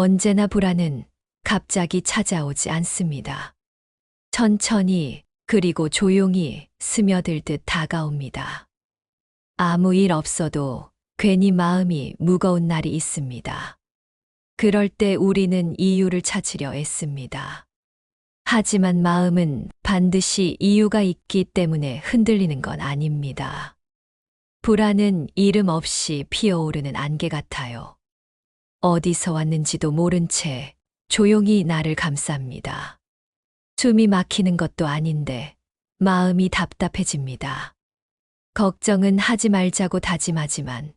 언제나 불안은 갑자기 찾아오지 않습니다. 천천히 그리고 조용히 스며들듯 다가옵니다. 아무 일 없어도 괜히 마음이 무거운 날이 있습니다. 그럴 때 우리는 이유를 찾으려 애씁니다. 하지만 마음은 반드시 이유가 있기 때문에 흔들리는 건 아닙니다. 불안은 이름 없이 피어오르는 안개 같아요. 어디서 왔는지도 모른 채 조용히 나를 감쌉니다. 숨이 막히는 것도 아닌데 마음이 답답해집니다. 걱정은 하지 말자고 다짐하지만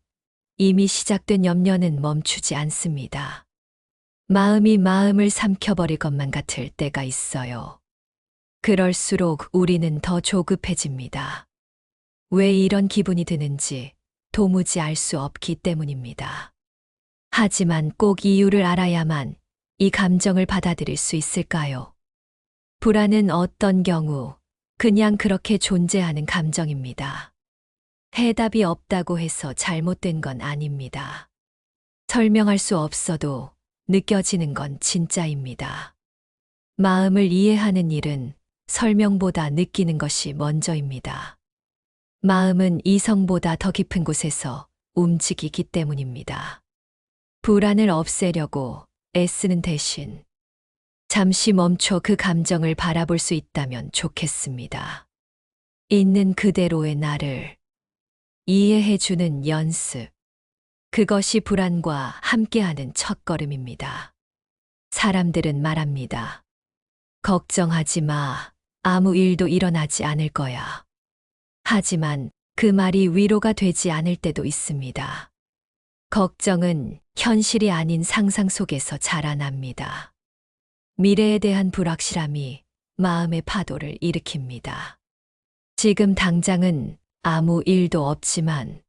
이미 시작된 염려는 멈추지 않습니다. 마음이 마음을 삼켜버릴 것만 같을 때가 있어요. 그럴수록 우리는 더 조급해집니다. 왜 이런 기분이 드는지 도무지 알 수 없기 때문입니다. 하지만 꼭 이유를 알아야만 이 감정을 받아들일 수 있을까요? 불안은 어떤 경우 그냥 그렇게 존재하는 감정입니다. 해답이 없다고 해서 잘못된 건 아닙니다. 설명할 수 없어도 느껴지는 건 진짜입니다. 마음을 이해하는 일은 설명보다 느끼는 것이 먼저입니다. 마음은 이성보다 더 깊은 곳에서 움직이기 때문입니다. 불안을 없애려고 애쓰는 대신 잠시 멈춰 그 감정을 바라볼 수 있다면 좋겠습니다. 있는 그대로의 나를 이해해주는 연습. 그것이 불안과 함께하는 첫걸음입니다. 사람들은 말합니다. 걱정하지 마. 아무 일도 일어나지 않을 거야. 하지만 그 말이 위로가 되지 않을 때도 있습니다. 걱정은 현실이 아닌 상상 속에서 자라납니다. 미래에 대한 불확실함이 마음의 파도를 일으킵니다. 지금 당장은 아무 일도 없지만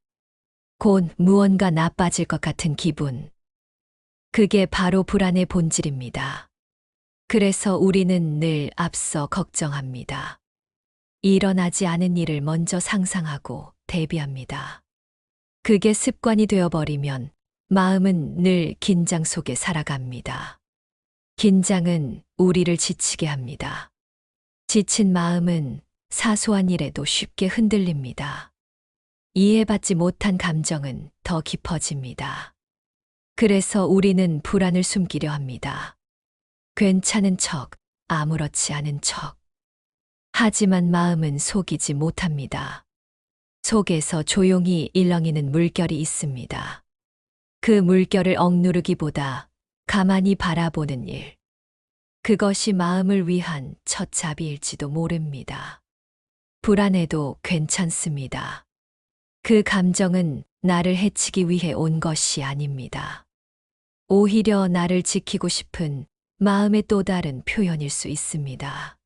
곧 무언가 나빠질 것 같은 기분. 그게 바로 불안의 본질입니다. 그래서 우리는 늘 앞서 걱정합니다. 일어나지 않은 일을 먼저 상상하고 대비합니다. 그게 습관이 되어버리면 마음은 늘 긴장 속에 살아갑니다. 긴장은 우리를 지치게 합니다. 지친 마음은 사소한 일에도 쉽게 흔들립니다. 이해받지 못한 감정은 더 깊어집니다. 그래서 우리는 불안을 숨기려 합니다. 괜찮은 척, 아무렇지 않은 척. 하지만 마음은 속이지 못합니다. 속에서 조용히 일렁이는 물결이 있습니다. 그 물결을 억누르기보다 가만히 바라보는 일. 그것이 마음을 위한 첫 자비일지도 모릅니다. 불안해도 괜찮습니다. 그 감정은 나를 해치기 위해 온 것이 아닙니다. 오히려 나를 지키고 싶은 마음의 또 다른 표현일 수 있습니다.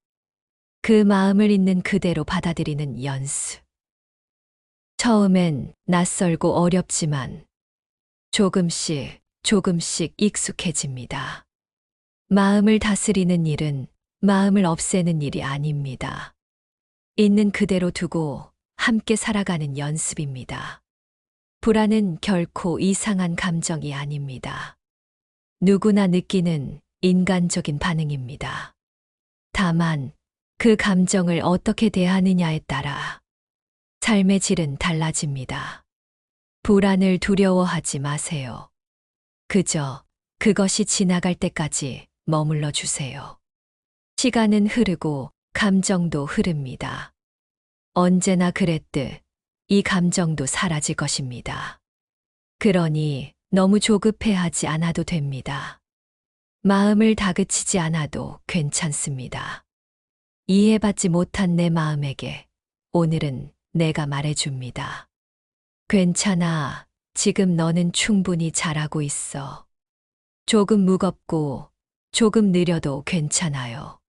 그 마음을 있는 그대로 받아들이는 연습. 처음엔 낯설고 어렵지만 조금씩 익숙해집니다. 마음을 다스리는 일은 마음을 없애는 일이 아닙니다. 있는 그대로 두고 함께 살아가는 연습입니다. 불안은 결코 이상한 감정이 아닙니다. 누구나 느끼는 인간적인 반응입니다. 다만 그 감정을 어떻게 대하느냐에 따라 삶의 질은 달라집니다. 불안을 두려워하지 마세요. 그저 그것이 지나갈 때까지 머물러 주세요. 시간은 흐르고 감정도 흐릅니다. 언제나 그랬듯 이 감정도 사라질 것입니다. 그러니 너무 조급해하지 않아도 됩니다. 마음을 다그치지 않아도 괜찮습니다. 이해받지 못한 내 마음에게 오늘은 내가 말해줍니다. 괜찮아. 지금 너는 충분히 잘하고 있어. 조금 무겁고 조금 느려도 괜찮아요.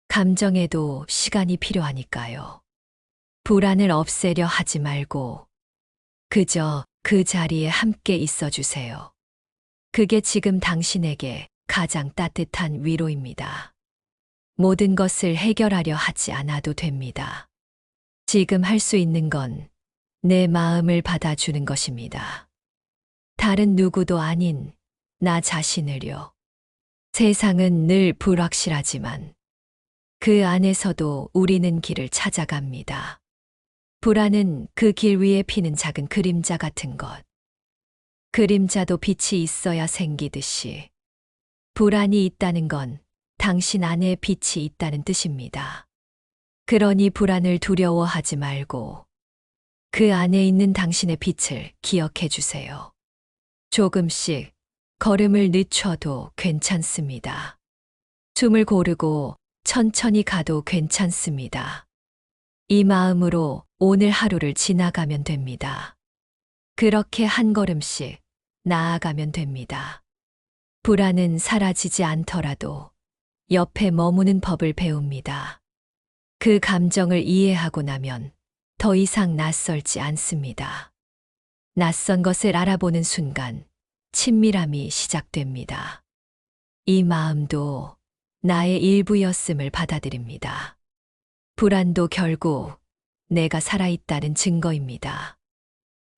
감정에도 시간이 필요하니까요. 불안을 없애려 하지 말고 그저 그 자리에 함께 있어 주세요. 그게 지금 당신에게 가장 따뜻한 위로입니다. 모든 것을 해결하려 하지 않아도 됩니다. 지금 할 수 있는 건 내 마음을 받아주는 것입니다. 다른 누구도 아닌 나 자신을요. 세상은 늘 불확실하지만 그 안에서도 우리는 길을 찾아갑니다. 불안은 그 길 위에 피는 작은 그림자 같은 것. 그림자도 빛이 있어야 생기듯이 불안이 있다는 건 당신 안에 빛이 있다는 뜻입니다. 그러니 불안을 두려워하지 말고 그 안에 있는 당신의 빛을 기억해 주세요. 조금씩 걸음을 늦춰도 괜찮습니다. 숨을 고르고 천천히 가도 괜찮습니다. 이 마음으로 오늘 하루를 지나가면 됩니다. 그렇게 한 걸음씩 나아가면 됩니다. 불안은 사라지지 않더라도 옆에 머무는 법을 배웁니다. 그 감정을 이해하고 나면 더 이상 낯설지 않습니다. 낯선 것을 알아보는 순간 친밀함이 시작됩니다. 이 마음도 나의 일부였음을 받아들입니다. 불안도 결국 내가 살아있다는 증거입니다.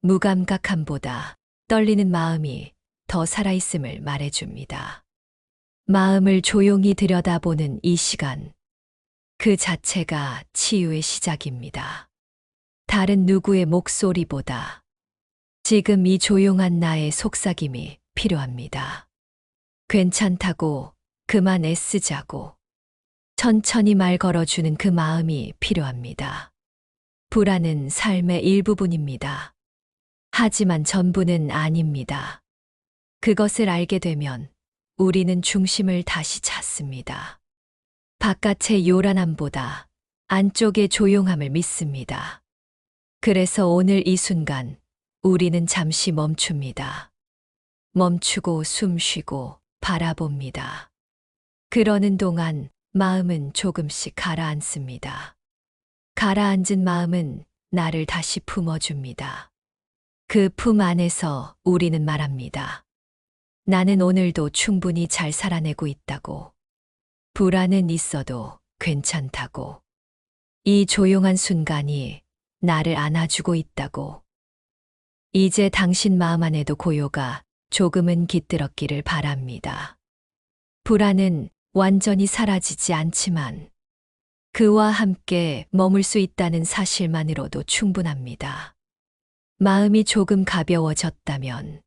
무감각함보다 떨리는 마음이 더 살아있음을 말해줍니다. 마음을 조용히 들여다보는 이 시간, 그 자체가 치유의 시작입니다. 다른 누구의 목소리보다 지금 이 조용한 나의 속삭임이 필요합니다. 괜찮다고, 그만 애쓰자고, 천천히 말 걸어주는 그 마음이 필요합니다. 불안은 삶의 일부분입니다. 하지만 전부는 아닙니다. 그것을 알게 되면 우리는 중심을 다시 찾습니다. 바깥의 요란함보다 안쪽의 조용함을 믿습니다. 그래서 오늘 이 순간 우리는 잠시 멈춥니다. 멈추고 숨 쉬고 바라봅니다. 그러는 동안 마음은 조금씩 가라앉습니다. 가라앉은 마음은 나를 다시 품어줍니다. 그 품 안에서 우리는 말합니다. 나는 오늘도 충분히 잘 살아내고 있다고. 불안은 있어도 괜찮다고. 이 조용한 순간이 나를 안아주고 있다고. 이제 당신 마음 안에도 고요가 조금은 깃들었기를 바랍니다. 불안은 완전히 사라지지 않지만 그와 함께 머물 수 있다는 사실만으로도 충분합니다. 마음이 조금 가벼워졌다면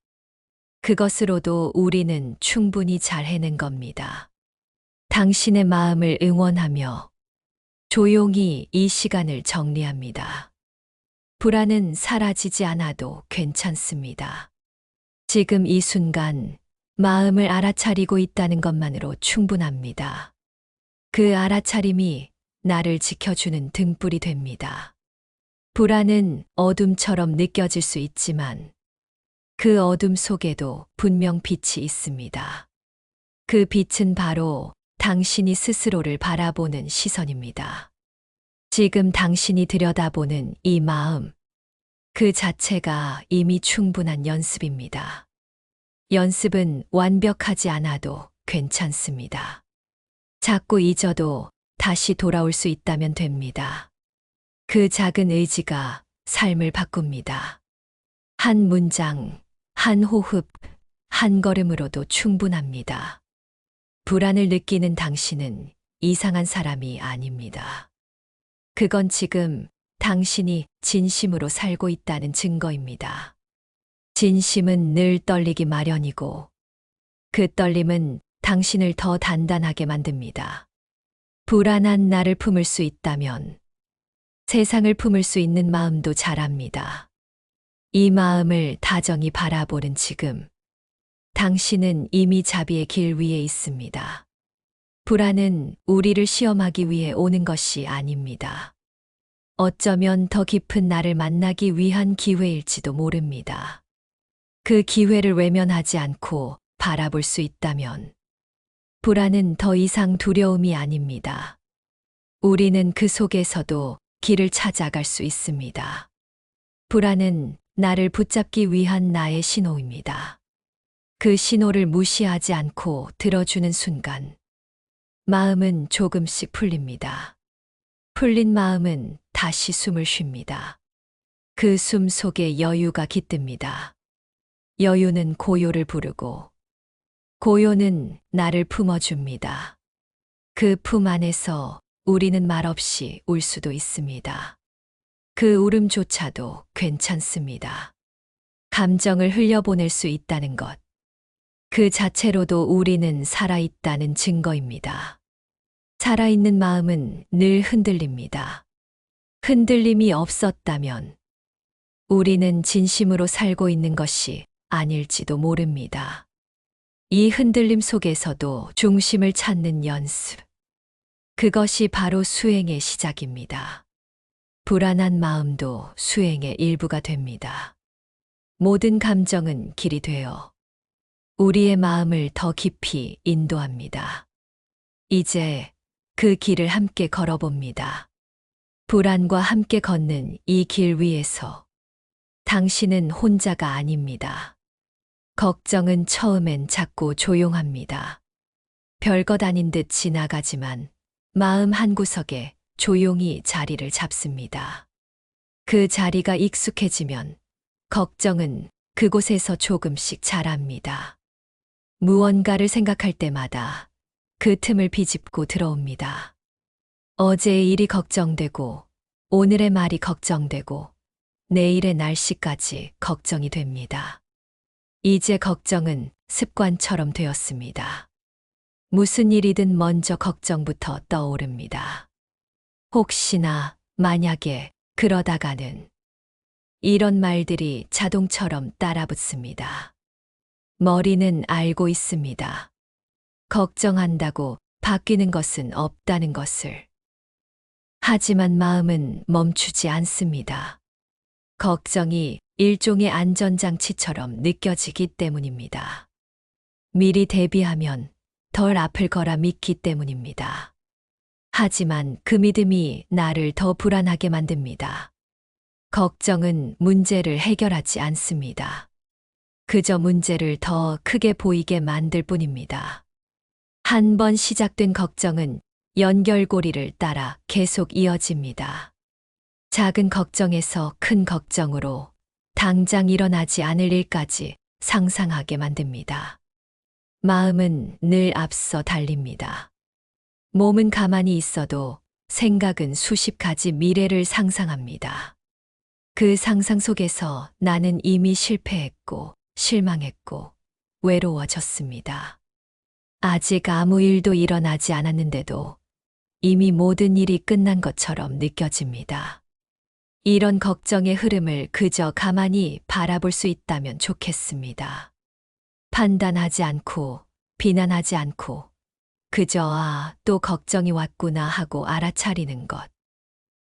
그것으로도 우리는 충분히 잘 해낸 겁니다. 당신의 마음을 응원하며 조용히 이 시간을 정리합니다. 불안은 사라지지 않아도 괜찮습니다. 지금 이 순간 마음을 알아차리고 있다는 것만으로 충분합니다. 그 알아차림이 나를 지켜주는 등불이 됩니다. 불안은 어둠처럼 느껴질 수 있지만 그 어둠 속에도 분명 빛이 있습니다. 그 빛은 바로 당신이 스스로를 바라보는 시선입니다. 지금 당신이 들여다보는 이 마음, 그 자체가 이미 충분한 연습입니다. 연습은 완벽하지 않아도 괜찮습니다. 자꾸 잊어도 다시 돌아올 수 있다면 됩니다. 그 작은 의지가 삶을 바꿉니다. 한 문장, 한 호흡, 한 걸음으로도 충분합니다. 불안을 느끼는 당신은 이상한 사람이 아닙니다. 그건 지금 당신이 진심으로 살고 있다는 증거입니다. 진심은 늘 떨리기 마련이고 그 떨림은 당신을 더 단단하게 만듭니다. 불안한 나를 품을 수 있다면 세상을 품을 수 있는 마음도 자랍니다. 이 마음을 다정히 바라보는 지금, 당신은 이미 자비의 길 위에 있습니다. 불안은 우리를 시험하기 위해 오는 것이 아닙니다. 어쩌면 더 깊은 나를 만나기 위한 기회일지도 모릅니다. 그 기회를 외면하지 않고 바라볼 수 있다면 불안은 더 이상 두려움이 아닙니다. 우리는 그 속에서도 길을 찾아갈 수 있습니다. 불안은 나를 붙잡기 위한 나의 신호입니다. 그 신호를 무시하지 않고 들어주는 순간 마음은 조금씩 풀립니다. 풀린 마음은 다시 숨을 쉽니다. 그 숨 속에 여유가 깃듭니다. 여유는 고요를 부르고 고요는 나를 품어줍니다. 그 품 안에서 우리는 말없이 울 수도 있습니다. 그 울음조차도 괜찮습니다. 감정을 흘려보낼 수 있다는 것. 그 자체로도 우리는 살아있다는 증거입니다. 살아있는 마음은 늘 흔들립니다. 흔들림이 없었다면 우리는 진심으로 살고 있는 것이 아닐지도 모릅니다. 이 흔들림 속에서도 중심을 찾는 연습. 그것이 바로 수행의 시작입니다. 불안한 마음도 수행의 일부가 됩니다. 모든 감정은 길이 되어 우리의 마음을 더 깊이 인도합니다. 이제 그 길을 함께 걸어봅니다. 불안과 함께 걷는 이 길 위에서 당신은 혼자가 아닙니다. 걱정은 처음엔 작고 조용합니다. 별것 아닌 듯 지나가지만 마음 한구석에 조용히 자리를 잡습니다. 그 자리가 익숙해지면 걱정은 그곳에서 조금씩 자랍니다. 무언가를 생각할 때마다 그 틈을 비집고 들어옵니다. 어제의 일이 걱정되고, 오늘의 말이 걱정되고, 내일의 날씨까지 걱정이 됩니다. 이제 걱정은 습관처럼 되었습니다. 무슨 일이든 먼저 걱정부터 떠오릅니다. 혹시나, 만약에, 그러다가는 이런 말들이 자동처럼 따라붙습니다. 머리는 알고 있습니다. 걱정한다고 바뀌는 것은 없다는 것을. 하지만 마음은 멈추지 않습니다. 걱정이 일종의 안전장치처럼 느껴지기 때문입니다. 미리 대비하면 덜 아플 거라 믿기 때문입니다. 하지만 그 믿음이 나를 더 불안하게 만듭니다. 걱정은 문제를 해결하지 않습니다. 그저 문제를 더 크게 보이게 만들 뿐입니다. 한 번 시작된 걱정은 연결고리를 따라 계속 이어집니다. 작은 걱정에서 큰 걱정으로 당장 일어나지 않을 일까지 상상하게 만듭니다. 마음은 늘 앞서 달립니다. 몸은 가만히 있어도 생각은 수십 가지 미래를 상상합니다. 그 상상 속에서 나는 이미 실패했고 실망했고 외로워졌습니다. 아직 아무 일도 일어나지 않았는데도 이미 모든 일이 끝난 것처럼 느껴집니다. 이런 걱정의 흐름을 그저 가만히 바라볼 수 있다면 좋겠습니다. 판단하지 않고 비난하지 않고 그저 또 걱정이 왔구나 하고 알아차리는 것.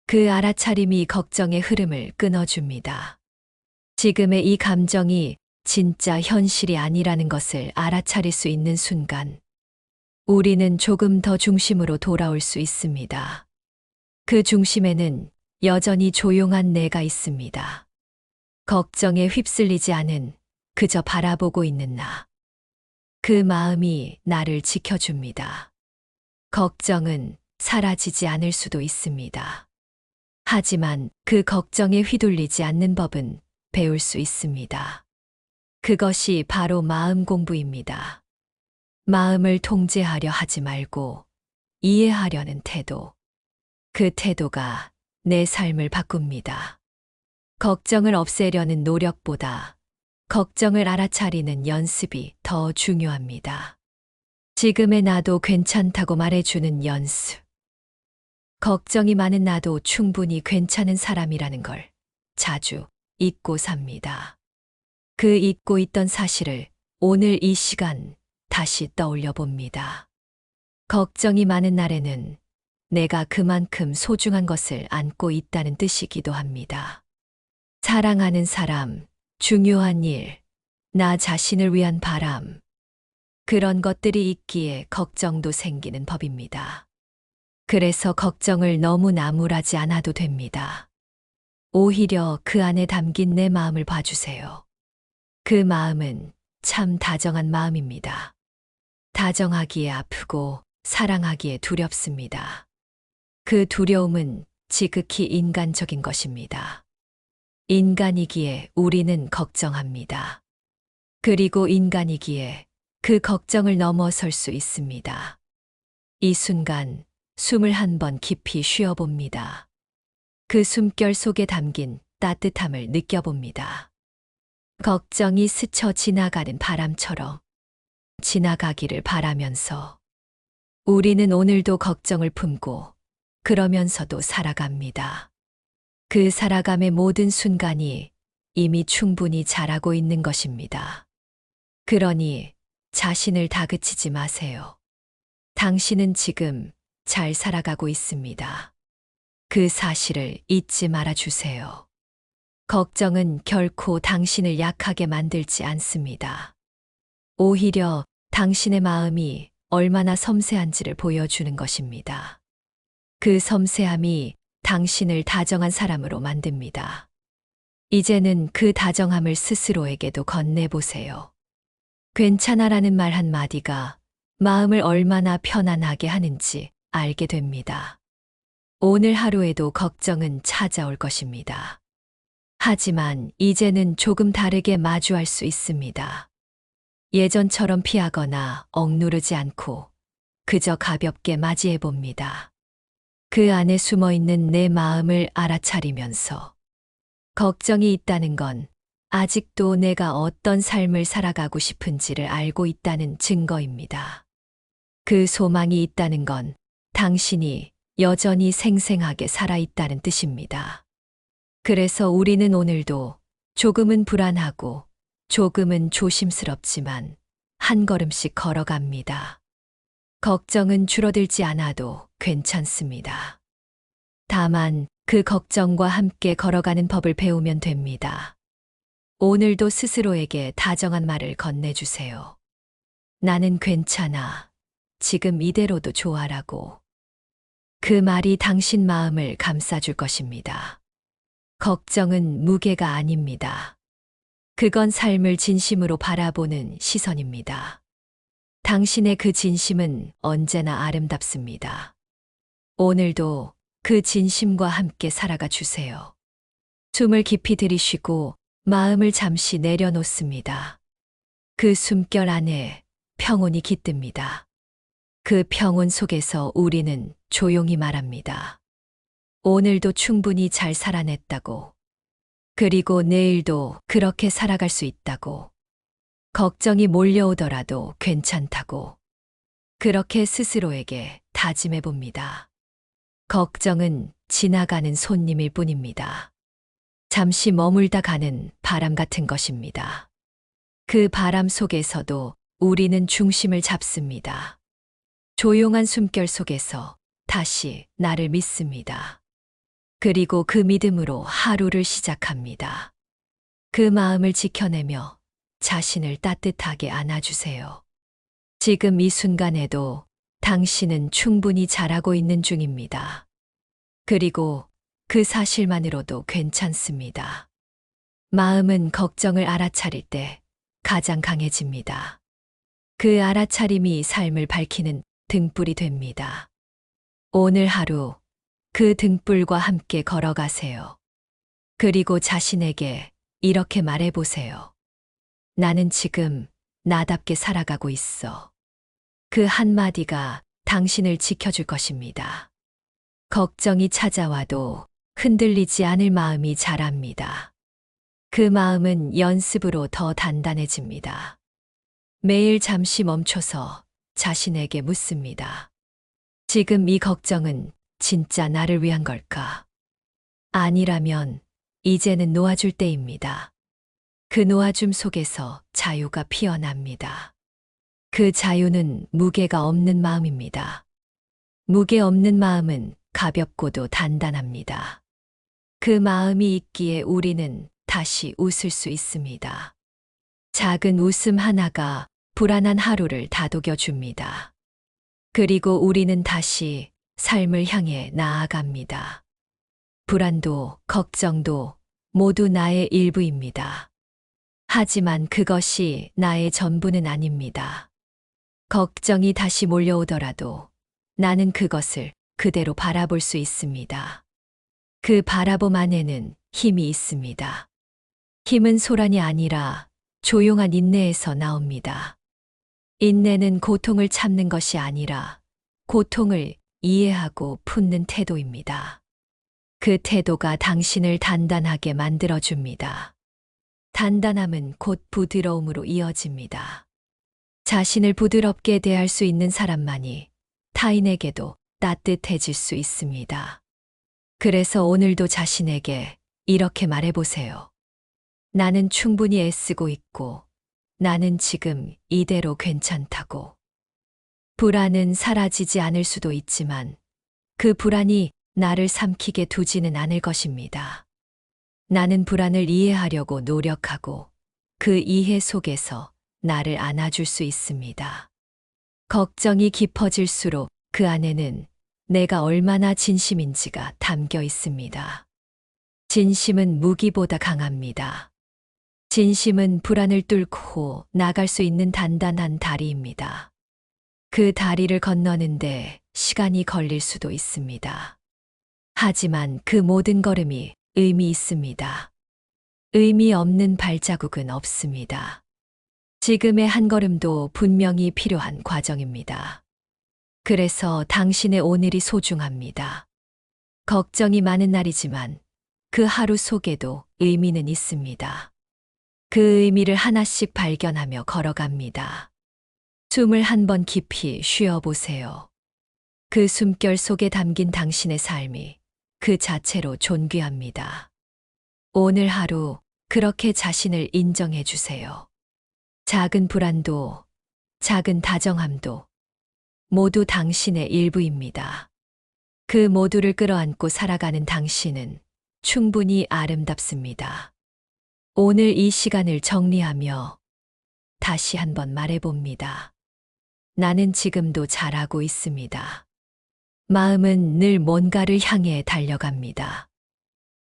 그 알아차림이 걱정의 흐름을 끊어줍니다. 지금의 이 감정이 진짜 현실이 아니라는 것을 알아차릴 수 있는 순간, 우리는 조금 더 중심으로 돌아올 수 있습니다. 그 중심에는 여전히 조용한 내가 있습니다. 걱정에 휩쓸리지 않은 그저 바라보고 있는 나. 그 마음이 나를 지켜줍니다. 걱정은 사라지지 않을 수도 있습니다. 하지만 그 걱정에 휘둘리지 않는 법은 배울 수 있습니다. 그것이 바로 마음 공부입니다. 마음을 통제하려 하지 말고 이해하려는 태도. 그 태도가 내 삶을 바꿉니다. 걱정을 없애려는 노력보다 걱정을 알아차리는 연습이 더 중요합니다. 지금의 나도 괜찮다고 말해주는 연습. 걱정이 많은 나도 충분히 괜찮은 사람이라는 걸 자주 잊고 삽니다. 그 잊고 있던 사실을 오늘 이 시간 다시 떠올려 봅니다. 걱정이 많은 날에는 내가 그만큼 소중한 것을 안고 있다는 뜻이기도 합니다. 사랑하는 사람, 중요한 일, 나 자신을 위한 바람. 그런 것들이 있기에 걱정도 생기는 법입니다. 그래서 걱정을 너무 나무라지 않아도 됩니다. 오히려 그 안에 담긴 내 마음을 봐주세요. 그 마음은 참 다정한 마음입니다. 다정하기에 아프고 사랑하기에 두렵습니다. 그 두려움은 지극히 인간적인 것입니다. 인간이기에 우리는 걱정합니다. 그리고 인간이기에 그 걱정을 넘어설 수 있습니다. 이 순간 숨을 한 번 깊이 쉬어봅니다. 그 숨결 속에 담긴 따뜻함을 느껴봅니다. 걱정이 스쳐 지나가는 바람처럼 지나가기를 바라면서 우리는 오늘도 걱정을 품고 그러면서도 살아갑니다. 그 살아감의 모든 순간이 이미 충분히 잘하고 있는 것입니다. 그러니 자신을 다그치지 마세요. 당신은 지금 잘 살아가고 있습니다. 그 사실을 잊지 말아 주세요. 걱정은 결코 당신을 약하게 만들지 않습니다. 오히려 당신의 마음이 얼마나 섬세한지를 보여주는 것입니다. 그 섬세함이 당신을 다정한 사람으로 만듭니다. 이제는 그 다정함을 스스로에게도 건네보세요. 괜찮아라는 말 한마디가 마음을 얼마나 편안하게 하는지 알게 됩니다. 오늘 하루에도 걱정은 찾아올 것입니다. 하지만 이제는 조금 다르게 마주할 수 있습니다. 예전처럼 피하거나 억누르지 않고 그저 가볍게 맞이해 봅니다. 그 안에 숨어 있는 내 마음을 알아차리면서 걱정이 있다는 건 아직도 내가 어떤 삶을 살아가고 싶은지를 알고 있다는 증거입니다. 그 소망이 있다는 건 당신이 여전히 생생하게 살아있다는 뜻입니다. 그래서 우리는 오늘도 조금은 불안하고 조금은 조심스럽지만 한 걸음씩 걸어갑니다. 걱정은 줄어들지 않아도 괜찮습니다. 다만 그 걱정과 함께 걸어가는 법을 배우면 됩니다. 오늘도 스스로에게 다정한 말을 건네주세요. 나는 괜찮아. 지금 이대로도 좋아라고. 그 말이 당신 마음을 감싸줄 것입니다. 걱정은 무게가 아닙니다. 그건 삶을 진심으로 바라보는 시선입니다. 당신의 그 진심은 언제나 아름답습니다. 오늘도 그 진심과 함께 살아가 주세요. 숨을 깊이 들이쉬고 마음을 잠시 내려놓습니다. 그 숨결 안에 평온이 깃듭니다. 그 평온 속에서 우리는 조용히 말합니다. 오늘도 충분히 잘 살아냈다고. 그리고 내일도 그렇게 살아갈 수 있다고. 걱정이 몰려오더라도 괜찮다고. 그렇게 스스로에게 다짐해 봅니다. 걱정은 지나가는 손님일 뿐입니다. 잠시 머물다 가는 바람 같은 것입니다. 그 바람 속에서도 우리는 중심을 잡습니다. 조용한 숨결 속에서 다시 나를 믿습니다. 그리고 그 믿음으로 하루를 시작합니다. 그 마음을 지켜내며 자신을 따뜻하게 안아주세요. 지금 이 순간에도 당신은 충분히 잘하고 있는 중입니다. 그리고 그 사실만으로도 괜찮습니다. 마음은 걱정을 알아차릴 때 가장 강해집니다. 그 알아차림이 삶을 밝히는 등불이 됩니다. 오늘 하루 그 등불과 함께 걸어가세요. 그리고 자신에게 이렇게 말해보세요. 나는 지금 나답게 살아가고 있어. 그 한마디가 당신을 지켜줄 것입니다. 걱정이 찾아와도 흔들리지 않을 마음이 자랍니다. 그 마음은 연습으로 더 단단해집니다. 매일 잠시 멈춰서 자신에게 묻습니다. 지금 이 걱정은 진짜 나를 위한 걸까? 아니라면 이제는 놓아줄 때입니다. 그 놓아줌 속에서 자유가 피어납니다. 그 자유는 무게가 없는 마음입니다. 무게 없는 마음은 가볍고도 단단합니다. 그 마음이 있기에 우리는 다시 웃을 수 있습니다. 작은 웃음 하나가 불안한 하루를 다독여줍니다. 그리고 우리는 다시 삶을 향해 나아갑니다. 불안도 걱정도 모두 나의 일부입니다. 하지만 그것이 나의 전부는 아닙니다. 걱정이 다시 몰려오더라도 나는 그것을 그대로 바라볼 수 있습니다. 그 바라봄 안에는 힘이 있습니다. 힘은 소란이 아니라 조용한 인내에서 나옵니다. 인내는 고통을 참는 것이 아니라 고통을 이해하고 푸는 태도입니다. 그 태도가 당신을 단단하게 만들어줍니다. 단단함은 곧 부드러움으로 이어집니다. 자신을 부드럽게 대할 수 있는 사람만이 타인에게도 따뜻해질 수 있습니다. 그래서 오늘도 자신에게 이렇게 말해보세요. 나는 충분히 애쓰고 있고, 나는 지금 이대로 괜찮다고. 불안은 사라지지 않을 수도 있지만, 그 불안이 나를 삼키게 두지는 않을 것입니다. 나는 불안을 이해하려고 노력하고, 그 이해 속에서 나를 안아줄 수 있습니다. 걱정이 깊어질수록 그 안에는 내가 얼마나 진심인지가 담겨 있습니다. 진심은 무기보다 강합니다. 진심은 불안을 뚫고 나갈 수 있는 단단한 다리입니다. 그 다리를 건너는데 시간이 걸릴 수도 있습니다. 하지만 그 모든 걸음이 의미 있습니다. 의미 없는 발자국은 없습니다. 지금의 한 걸음도 분명히 필요한 과정입니다. 그래서 당신의 오늘이 소중합니다. 걱정이 많은 날이지만 그 하루 속에도 의미는 있습니다. 그 의미를 하나씩 발견하며 걸어갑니다. 숨을 한 번 깊이 쉬어보세요. 그 숨결 속에 담긴 당신의 삶이 그 자체로 존귀합니다. 오늘 하루 그렇게 자신을 인정해 주세요. 작은 불안도, 작은 다정함도 모두 당신의 일부입니다. 그 모두를 끌어안고 살아가는 당신은 충분히 아름답습니다. 오늘 이 시간을 정리하며 다시 한번 말해봅니다. 나는 지금도 잘하고 있습니다. 마음은 늘 뭔가를 향해 달려갑니다.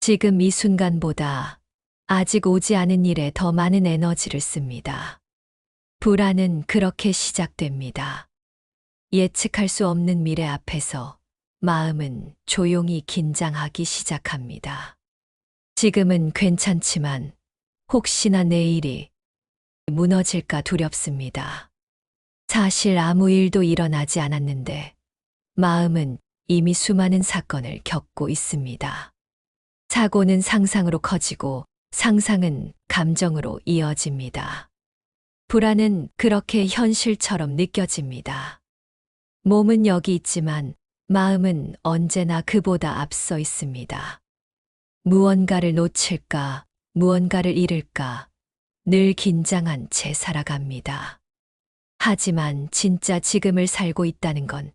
지금 이 순간보다 아직 오지 않은 일에 더 많은 에너지를 씁니다. 불안은 그렇게 시작됩니다. 예측할 수 없는 미래 앞에서 마음은 조용히 긴장하기 시작합니다. 지금은 괜찮지만 혹시나 내일이 무너질까 두렵습니다. 사실 아무 일도 일어나지 않았는데 마음은 이미 수많은 사건을 겪고 있습니다. 사고는 상상으로 커지고 상상은 감정으로 이어집니다. 불안은 그렇게 현실처럼 느껴집니다. 몸은 여기 있지만 마음은 언제나 그보다 앞서 있습니다. 무언가를 놓칠까, 무언가를 잃을까, 늘 긴장한 채 살아갑니다. 하지만 진짜 지금을 살고 있다는 건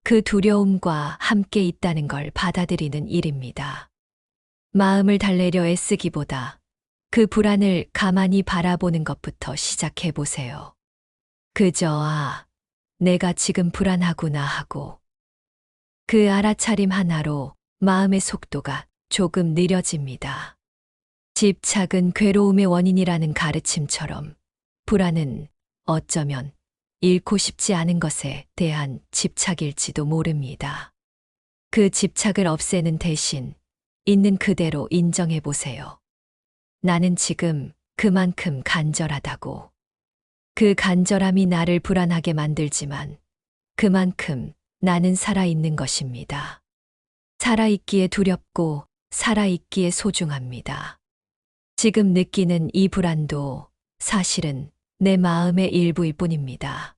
그 두려움과 함께 있다는 걸 받아들이는 일입니다. 마음을 달래려 애쓰기보다 그 불안을 가만히 바라보는 것부터 시작해 보세요. 그저 내가 지금 불안하구나 하고 그 알아차림 하나로 마음의 속도가 조금 느려집니다. 집착은 괴로움의 원인이라는 가르침처럼 불안은 어쩌면 잃고 싶지 않은 것에 대한 집착일지도 모릅니다. 그 집착을 없애는 대신 있는 그대로 인정해 보세요. 나는 지금 그만큼 간절하다고. 그 간절함이 나를 불안하게 만들지만 그만큼 나는 살아있는 것입니다. 살아있기에 두렵고 살아있기에 소중합니다. 지금 느끼는 이 불안도 사실은 내 마음의 일부일 뿐입니다.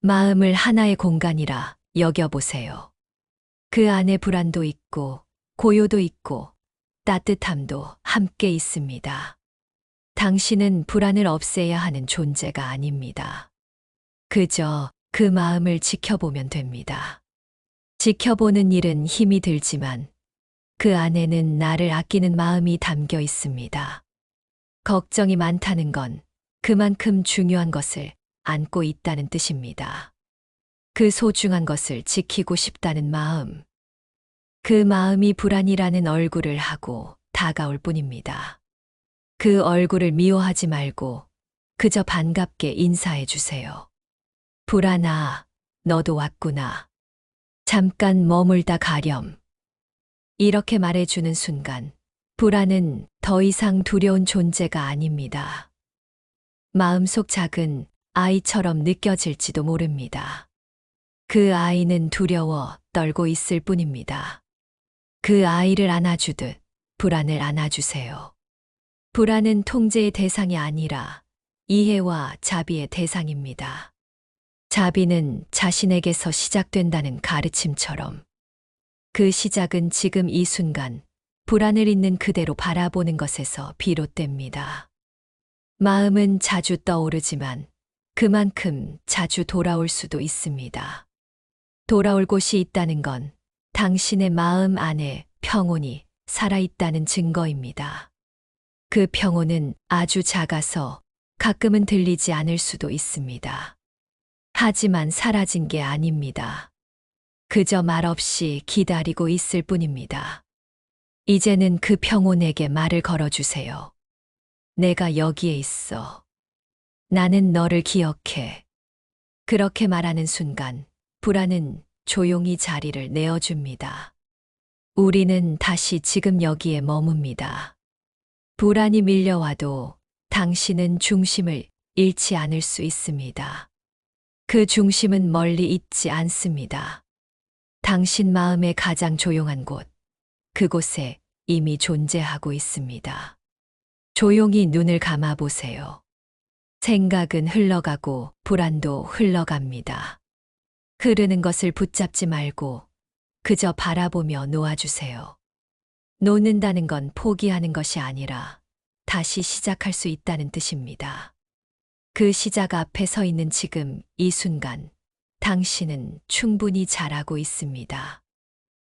마음을 하나의 공간이라 여겨보세요. 그 안에 불안도 있고 고요도 있고 따뜻함도 함께 있습니다. 당신은 불안을 없애야 하는 존재가 아닙니다. 그저 그 마음을 지켜보면 됩니다. 지켜보는 일은 힘이 들지만 그 안에는 나를 아끼는 마음이 담겨 있습니다. 걱정이 많다는 건 그만큼 중요한 것을 안고 있다는 뜻입니다. 그 소중한 것을 지키고 싶다는 마음. 그 마음이 불안이라는 얼굴을 하고 다가올 뿐입니다. 그 얼굴을 미워하지 말고 그저 반갑게 인사해 주세요. 불안아, 너도 왔구나. 잠깐 머물다 가렴. 이렇게 말해주는 순간 불안은 더 이상 두려운 존재가 아닙니다. 마음속 작은 아이처럼 느껴질지도 모릅니다. 그 아이는 두려워 떨고 있을 뿐입니다. 그 아이를 안아주듯 불안을 안아주세요. 불안은 통제의 대상이 아니라 이해와 자비의 대상입니다. 자비는 자신에게서 시작된다는 가르침처럼 그 시작은 지금 이 순간 불안을 있는 그대로 바라보는 것에서 비롯됩니다. 마음은 자주 떠오르지만 그만큼 자주 돌아올 수도 있습니다. 돌아올 곳이 있다는 건 당신의 마음 안에 평온이 살아있다는 증거입니다. 그 평온은 아주 작아서 가끔은 들리지 않을 수도 있습니다. 하지만 사라진 게 아닙니다. 그저 말없이 기다리고 있을 뿐입니다. 이제는 그 평온에게 말을 걸어주세요. 내가 여기에 있어. 나는 너를 기억해. 그렇게 말하는 순간 불안은 조용히 자리를 내어줍니다. 우리는 다시 지금 여기에 머뭅니다. 불안이 밀려와도 당신은 중심을 잃지 않을 수 있습니다. 그 중심은 멀리 있지 않습니다. 당신 마음의 가장 조용한 곳, 그곳에 이미 존재하고 있습니다. 조용히 눈을 감아 보세요. 생각은 흘러가고 불안도 흘러갑니다. 흐르는 것을 붙잡지 말고 그저 바라보며 놓아주세요. 놓는다는 건 포기하는 것이 아니라 다시 시작할 수 있다는 뜻입니다. 그 시작 앞에 서 있는 지금 이 순간 당신은 충분히 잘하고 있습니다.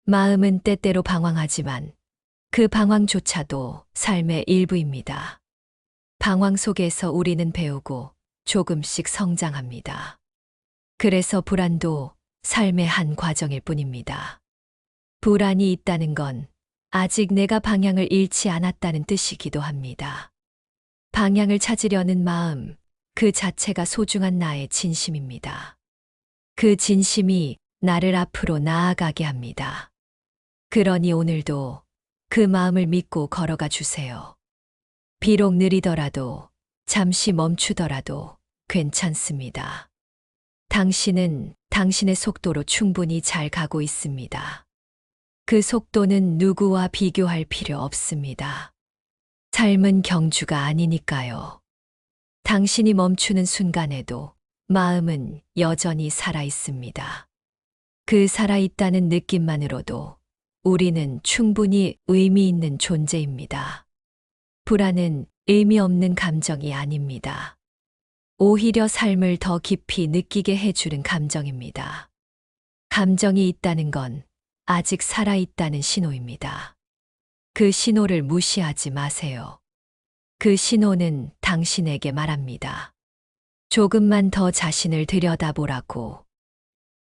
마음은 때때로 방황하지만 그 방황조차도 삶의 일부입니다. 방황 속에서 우리는 배우고 조금씩 성장합니다. 그래서 불안도 삶의 한 과정일 뿐입니다. 불안이 있다는 건 아직 내가 방향을 잃지 않았다는 뜻이기도 합니다. 방향을 찾으려는 마음, 그 자체가 소중한 나의 진심입니다. 그 진심이 나를 앞으로 나아가게 합니다. 그러니 오늘도 그 마음을 믿고 걸어가 주세요. 비록 느리더라도, 잠시 멈추더라도 괜찮습니다. 당신은 당신의 속도로 충분히 잘 가고 있습니다. 그 속도는 누구와 비교할 필요 없습니다. 삶은 경주가 아니니까요. 당신이 멈추는 순간에도 마음은 여전히 살아 있습니다. 그 살아있다는 느낌만으로도 우리는 충분히 의미 있는 존재입니다. 불안은 의미 없는 감정이 아닙니다. 오히려 삶을 더 깊이 느끼게 해주는 감정입니다. 감정이 있다는 건 아직 살아있다는 신호입니다. 그 신호를 무시하지 마세요. 그 신호는 당신에게 말합니다. 조금만 더 자신을 들여다보라고.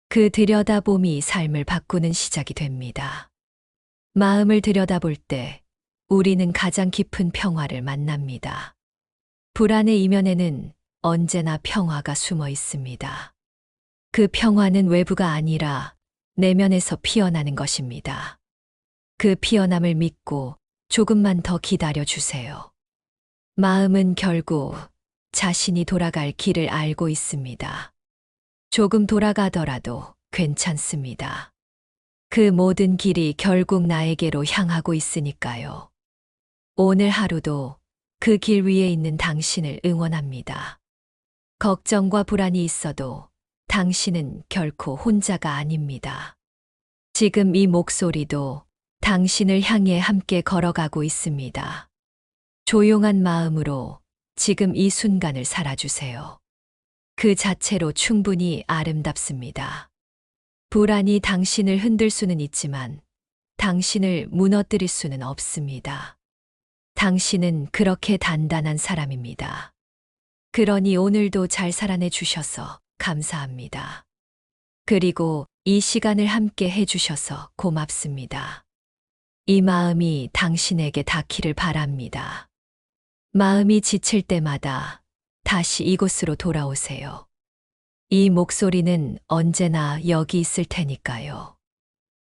그 들여다봄이 삶을 바꾸는 시작이 됩니다. 마음을 들여다볼 때 우리는 가장 깊은 평화를 만납니다. 불안의 이면에는 언제나 평화가 숨어 있습니다. 그 평화는 외부가 아니라 내면에서 피어나는 것입니다. 그 피어남을 믿고 조금만 더 기다려 주세요. 마음은 결국 자신이 돌아갈 길을 알고 있습니다. 조금 돌아가더라도 괜찮습니다. 그 모든 길이 결국 나에게로 향하고 있으니까요. 오늘 하루도 그 길 위에 있는 당신을 응원합니다. 걱정과 불안이 있어도 당신은 결코 혼자가 아닙니다. 지금 이 목소리도 당신을 향해 함께 걸어가고 있습니다. 조용한 마음으로 지금 이 순간을 살아주세요. 그 자체로 충분히 아름답습니다. 불안이 당신을 흔들 수는 있지만 당신을 무너뜨릴 수는 없습니다. 당신은 그렇게 단단한 사람입니다. 그러니 오늘도 잘 살아내 주셔서 감사합니다. 그리고 이 시간을 함께 해주셔서 고맙습니다. 이 마음이 당신에게 닿기를 바랍니다. 마음이 지칠 때마다 다시 이곳으로 돌아오세요. 이 목소리는 언제나 여기 있을 테니까요.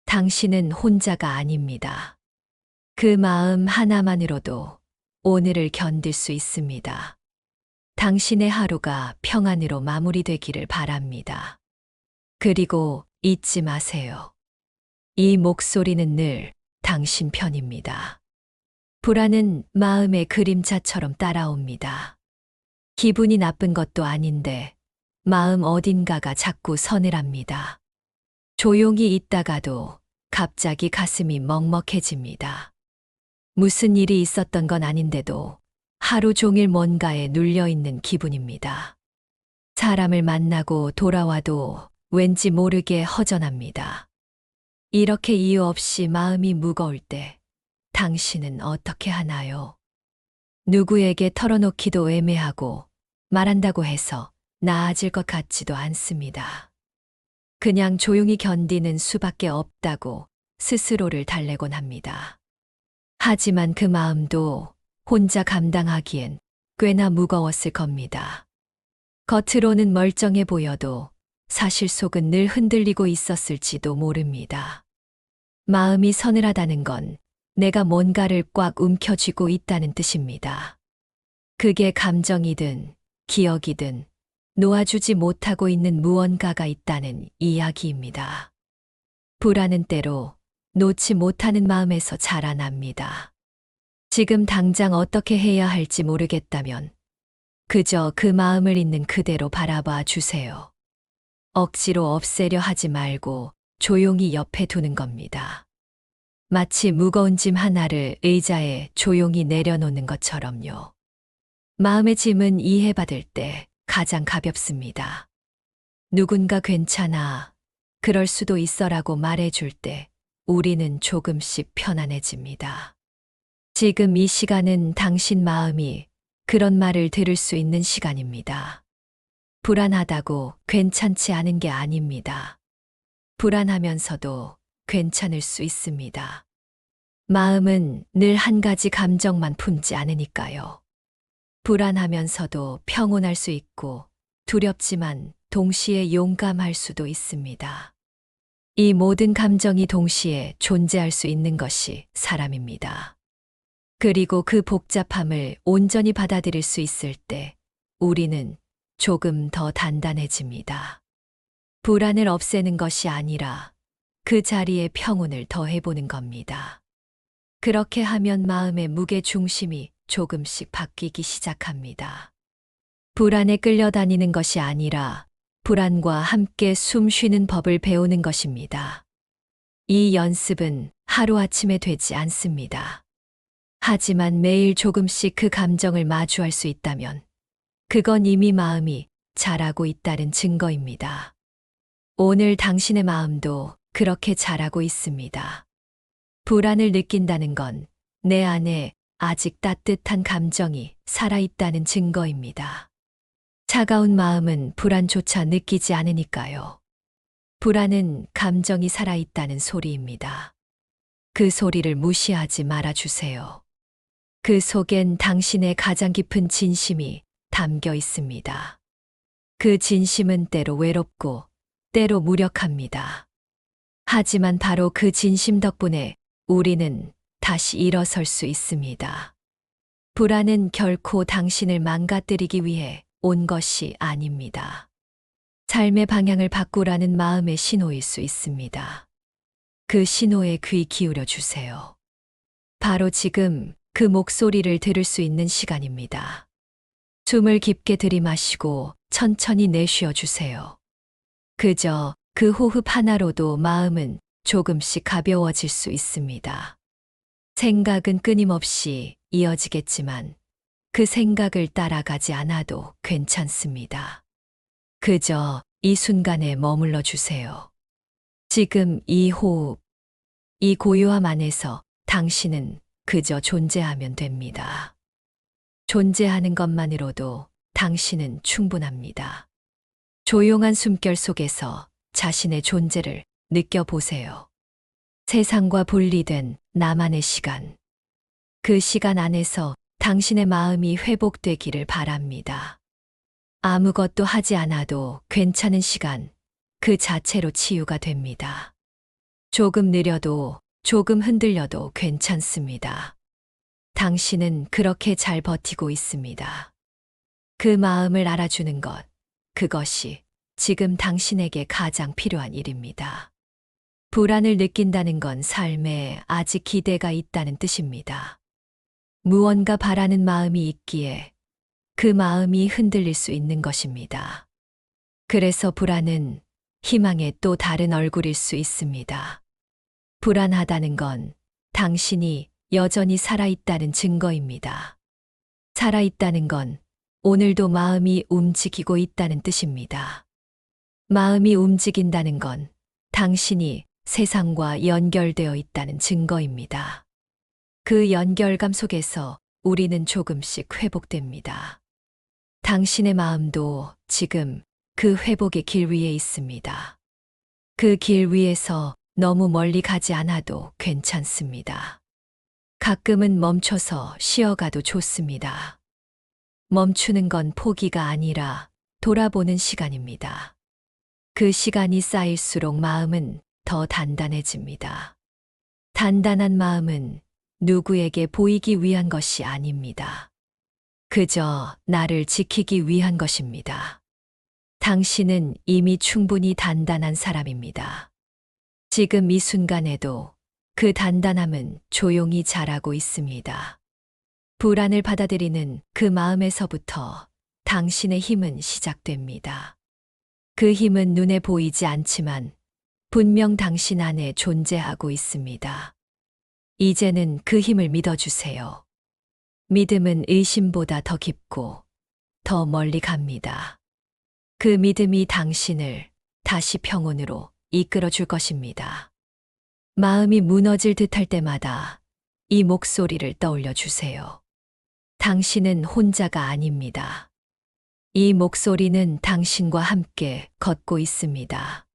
당신은 혼자가 아닙니다. 그 마음 하나만으로도 오늘을 견딜 수 있습니다. 당신의 하루가 평안으로 마무리되기를 바랍니다. 그리고 잊지 마세요. 이 목소리는 늘 당신 편입니다. 불안은 마음의 그림자처럼 따라옵니다. 기분이 나쁜 것도 아닌데 마음 어딘가가 자꾸 서늘합니다. 조용히 있다가도 갑자기 가슴이 먹먹해집니다. 무슨 일이 있었던 건 아닌데도 하루 종일 뭔가에 눌려있는 기분입니다. 사람을 만나고 돌아와도 왠지 모르게 허전합니다. 이렇게 이유 없이 마음이 무거울 때 당신은 어떻게 하나요? 누구에게 털어놓기도 애매하고 말한다고 해서 나아질 것 같지도 않습니다. 그냥 조용히 견디는 수밖에 없다고 스스로를 달래곤 합니다. 하지만 그 마음도 혼자 감당하기엔 꽤나 무거웠을 겁니다. 겉으로는 멀쩡해 보여도 사실 속은 늘 흔들리고 있었을지도 모릅니다. 마음이 서늘하다는 건 내가 뭔가를 꽉 움켜쥐고 있다는 뜻입니다. 그게 감정이든 기억이든 놓아주지 못하고 있는 무언가가 있다는 이야기입니다. 불안은 때로 놓지 못하는 마음에서 자라납니다. 지금 당장 어떻게 해야 할지 모르겠다면 그저 그 마음을 있는 그대로 바라봐 주세요. 억지로 없애려 하지 말고 조용히 옆에 두는 겁니다. 마치 무거운 짐 하나를 의자에 조용히 내려놓는 것처럼요. 마음의 짐은 이해받을 때 가장 가볍습니다. 누군가 괜찮아, 그럴 수도 있어라고 말해줄 때 우리는 조금씩 편안해집니다. 지금 이 시간은 당신 마음이 그런 말을 들을 수 있는 시간입니다. 불안하다고 괜찮지 않은 게 아닙니다. 불안하면서도 괜찮을 수 있습니다. 마음은 늘 한 가지 감정만 품지 않으니까요. 불안하면서도 평온할 수 있고 두렵지만 동시에 용감할 수도 있습니다. 이 모든 감정이 동시에 존재할 수 있는 것이 사람입니다. 그리고 그 복잡함을 온전히 받아들일 수 있을 때 우리는 조금 더 단단해집니다. 불안을 없애는 것이 아니라 그 자리에 평온을 더해보는 겁니다. 그렇게 하면 마음의 무게 중심이 조금씩 바뀌기 시작합니다. 불안에 끌려다니는 것이 아니라 불안과 함께 숨 쉬는 법을 배우는 것입니다. 이 연습은 하루아침에 되지 않습니다. 하지만 매일 조금씩 그 감정을 마주할 수 있다면 그건 이미 마음이 자라고 있다는 증거입니다. 오늘 당신의 마음도 그렇게 자라고 있습니다. 불안을 느낀다는 건 내 안에 아직 따뜻한 감정이 살아있다는 증거입니다. 차가운 마음은 불안조차 느끼지 않으니까요. 불안은 감정이 살아있다는 소리입니다. 그 소리를 무시하지 말아주세요. 그 속엔 당신의 가장 깊은 진심이 담겨 있습니다. 그 진심은 때로 외롭고 때로 무력합니다. 하지만 바로 그 진심 덕분에 우리는 다시 일어설 수 있습니다. 불안은 결코 당신을 망가뜨리기 위해 온 것이 아닙니다. 삶의 방향을 바꾸라는 마음의 신호일 수 있습니다. 그 신호에 귀 기울여 주세요. 바로 지금 그 목소리를 들을 수 있는 시간입니다. 숨을 깊게 들이마시고 천천히 내쉬어 주세요. 그저 그 호흡 하나로도 마음은 조금씩 가벼워질 수 있습니다. 생각은 끊임없이 이어지겠지만 그 생각을 따라가지 않아도 괜찮습니다. 그저 이 순간에 머물러 주세요. 지금 이 호흡, 이 고요함 안에서 당신은 그저 존재하면 됩니다. 존재하는 것만으로도 당신은 충분합니다. 조용한 숨결 속에서 자신의 존재를 느껴보세요. 세상과 분리된 나만의 시간. 그 시간 안에서 당신의 마음이 회복되기를 바랍니다. 아무것도 하지 않아도 괜찮은 시간, 그 자체로 치유가 됩니다. 조금 느려도 조금 흔들려도 괜찮습니다. 당신은 그렇게 잘 버티고 있습니다. 그 마음을 알아주는 것, 그것이 지금 당신에게 가장 필요한 일입니다. 불안을 느낀다는 건 삶에 아직 기대가 있다는 뜻입니다. 무언가 바라는 마음이 있기에 그 마음이 흔들릴 수 있는 것입니다. 그래서 불안은 희망의 또 다른 얼굴일 수 있습니다. 불안하다는 건 당신이 여전히 살아있다는 증거입니다. 살아있다는 건 오늘도 마음이 움직이고 있다는 뜻입니다. 마음이 움직인다는 건 당신이 세상과 연결되어 있다는 증거입니다. 그 연결감 속에서 우리는 조금씩 회복됩니다. 당신의 마음도 지금 그 회복의 길 위에 있습니다. 그 길 위에서 너무 멀리 가지 않아도 괜찮습니다. 가끔은 멈춰서 쉬어가도 좋습니다. 멈추는 건 포기가 아니라 돌아보는 시간입니다. 그 시간이 쌓일수록 마음은 더 단단해집니다. 단단한 마음은 누구에게 보이기 위한 것이 아닙니다. 그저 나를 지키기 위한 것입니다. 당신은 이미 충분히 단단한 사람입니다. 지금 이 순간에도 그 단단함은 조용히 자라고 있습니다. 불안을 받아들이는 그 마음에서부터 당신의 힘은 시작됩니다. 그 힘은 눈에 보이지 않지만 분명 당신 안에 존재하고 있습니다. 이제는 그 힘을 믿어주세요. 믿음은 의심보다 더 깊고 더 멀리 갑니다. 그 믿음이 당신을 다시 평온으로 이끌어 줄 것입니다. 마음이 무너질 듯할 때마다 이 목소리를 떠올려 주세요. 당신은 혼자가 아닙니다. 이 목소리는 당신과 함께 걷고 있습니다.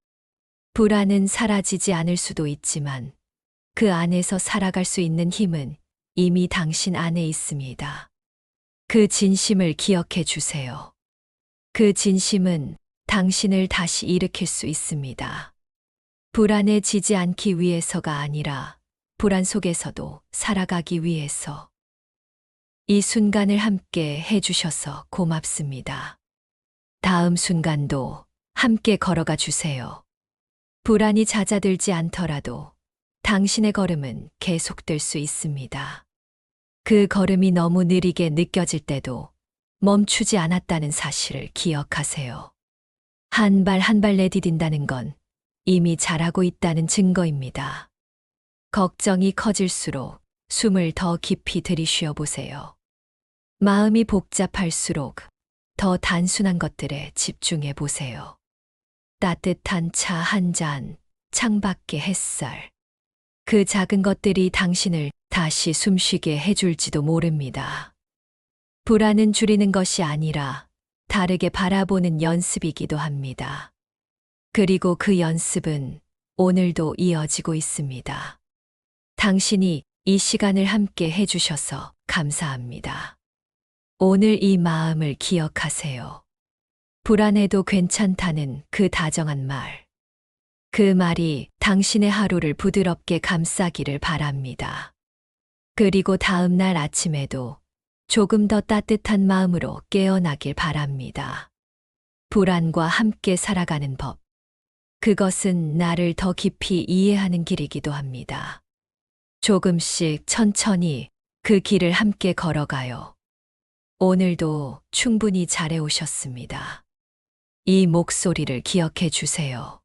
불안은 사라지지 않을 수도 있지만 그 안에서 살아갈 수 있는 힘은 이미 당신 안에 있습니다. 그 진심을 기억해 주세요. 그 진심은 당신을 다시 일으킬 수 있습니다. 불안해지지 않기 위해서가 아니라 불안 속에서도 살아가기 위해서. 이 순간을 함께 해주셔서 고맙습니다. 다음 순간도 함께 걸어가 주세요. 불안이 잦아들지 않더라도 당신의 걸음은 계속될 수 있습니다. 그 걸음이 너무 느리게 느껴질 때도 멈추지 않았다는 사실을 기억하세요. 한 발 한 발 내디딘다는 건 이미 잘하고 있다는 증거입니다. 걱정이 커질수록 숨을 더 깊이 들이쉬어 보세요. 마음이 복잡할수록 더 단순한 것들에 집중해 보세요. 따뜻한 차 한 잔, 창밖의 햇살. 그 작은 것들이 당신을 다시 숨쉬게 해줄지도 모릅니다. 불안은 줄이는 것이 아니라 다르게 바라보는 연습이기도 합니다. 그리고 그 연습은 오늘도 이어지고 있습니다. 당신이 이 시간을 함께 해주셔서 감사합니다. 오늘 이 마음을 기억하세요. 불안해도 괜찮다는 그 다정한 말. 그 말이 당신의 하루를 부드럽게 감싸기를 바랍니다. 그리고 다음 날 아침에도 조금 더 따뜻한 마음으로 깨어나길 바랍니다. 불안과 함께 살아가는 법. 그것은 나를 더 깊이 이해하는 길이기도 합니다. 조금씩 천천히 그 길을 함께 걸어가요. 오늘도 충분히 잘해오셨습니다. 이 목소리를 기억해 주세요.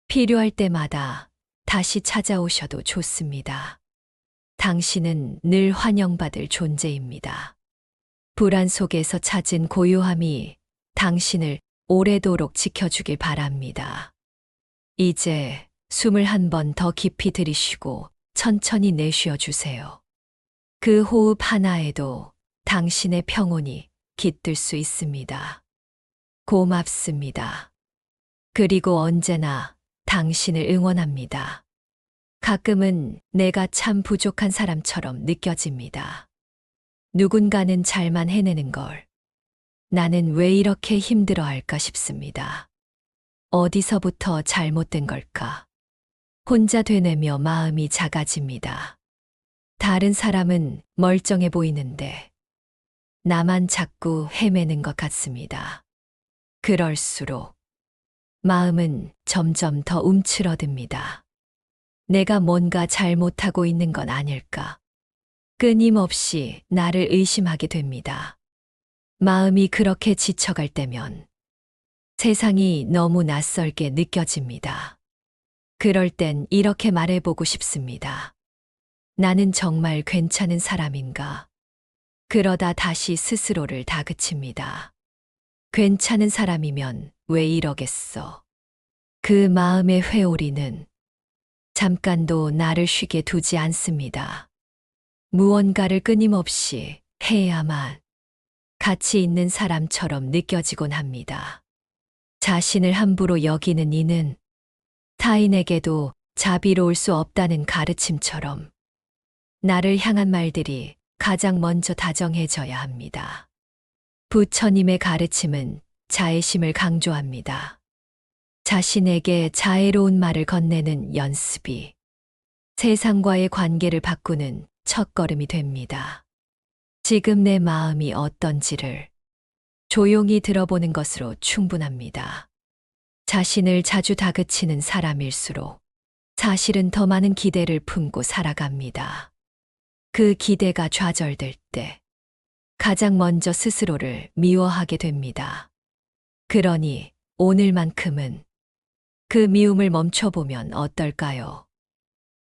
필요할 때마다 다시 찾아오셔도 좋습니다. 당신은 늘 환영받을 존재입니다. 불안 속에서 찾은 고요함이 당신을 오래도록 지켜주길 바랍니다. 이제 숨을 한 번 더 깊이 들이쉬고 천천히 내쉬어 주세요. 그 호흡 하나에도 당신의 평온이 깃들 수 있습니다. 고맙습니다. 그리고 언제나 당신을 응원합니다. 가끔은 내가 참 부족한 사람처럼 느껴집니다. 누군가는 잘만 해내는 걸 나는 왜 이렇게 힘들어 할까 싶습니다. 어디서부터 잘못된 걸까? 혼자 되뇌며 마음이 작아집니다. 다른 사람은 멀쩡해 보이는데 나만 자꾸 헤매는 것 같습니다. 그럴수록 마음은 점점 더 움츠러듭니다. 내가 뭔가 잘못하고 있는 건 아닐까? 끊임없이 나를 의심하게 됩니다. 마음이 그렇게 지쳐갈 때면 세상이 너무 낯설게 느껴집니다. 그럴 땐 이렇게 말해보고 싶습니다. 나는 정말 괜찮은 사람인가? 그러다 다시 스스로를 다그칩니다. 괜찮은 사람이면 왜 이러겠어? 그 마음의 회오리는 잠깐도 나를 쉬게 두지 않습니다. 무언가를 끊임없이 해야만 가치 있는 사람처럼 느껴지곤 합니다. 자신을 함부로 여기는 이는 타인에게도 자비로울 수 없다는 가르침처럼 나를 향한 말들이 가장 먼저 다정해져야 합니다. 부처님의 가르침은 자애심을 강조합니다. 자신에게 자애로운 말을 건네는 연습이 세상과의 관계를 바꾸는 첫걸음이 됩니다. 지금 내 마음이 어떤지를 조용히 들어보는 것으로 충분합니다. 자신을 자주 다그치는 사람일수록 사실은 더 많은 기대를 품고 살아갑니다. 그 기대가 좌절될 때 가장 먼저 스스로를 미워하게 됩니다. 그러니 오늘만큼은 그 미움을 멈춰보면 어떨까요?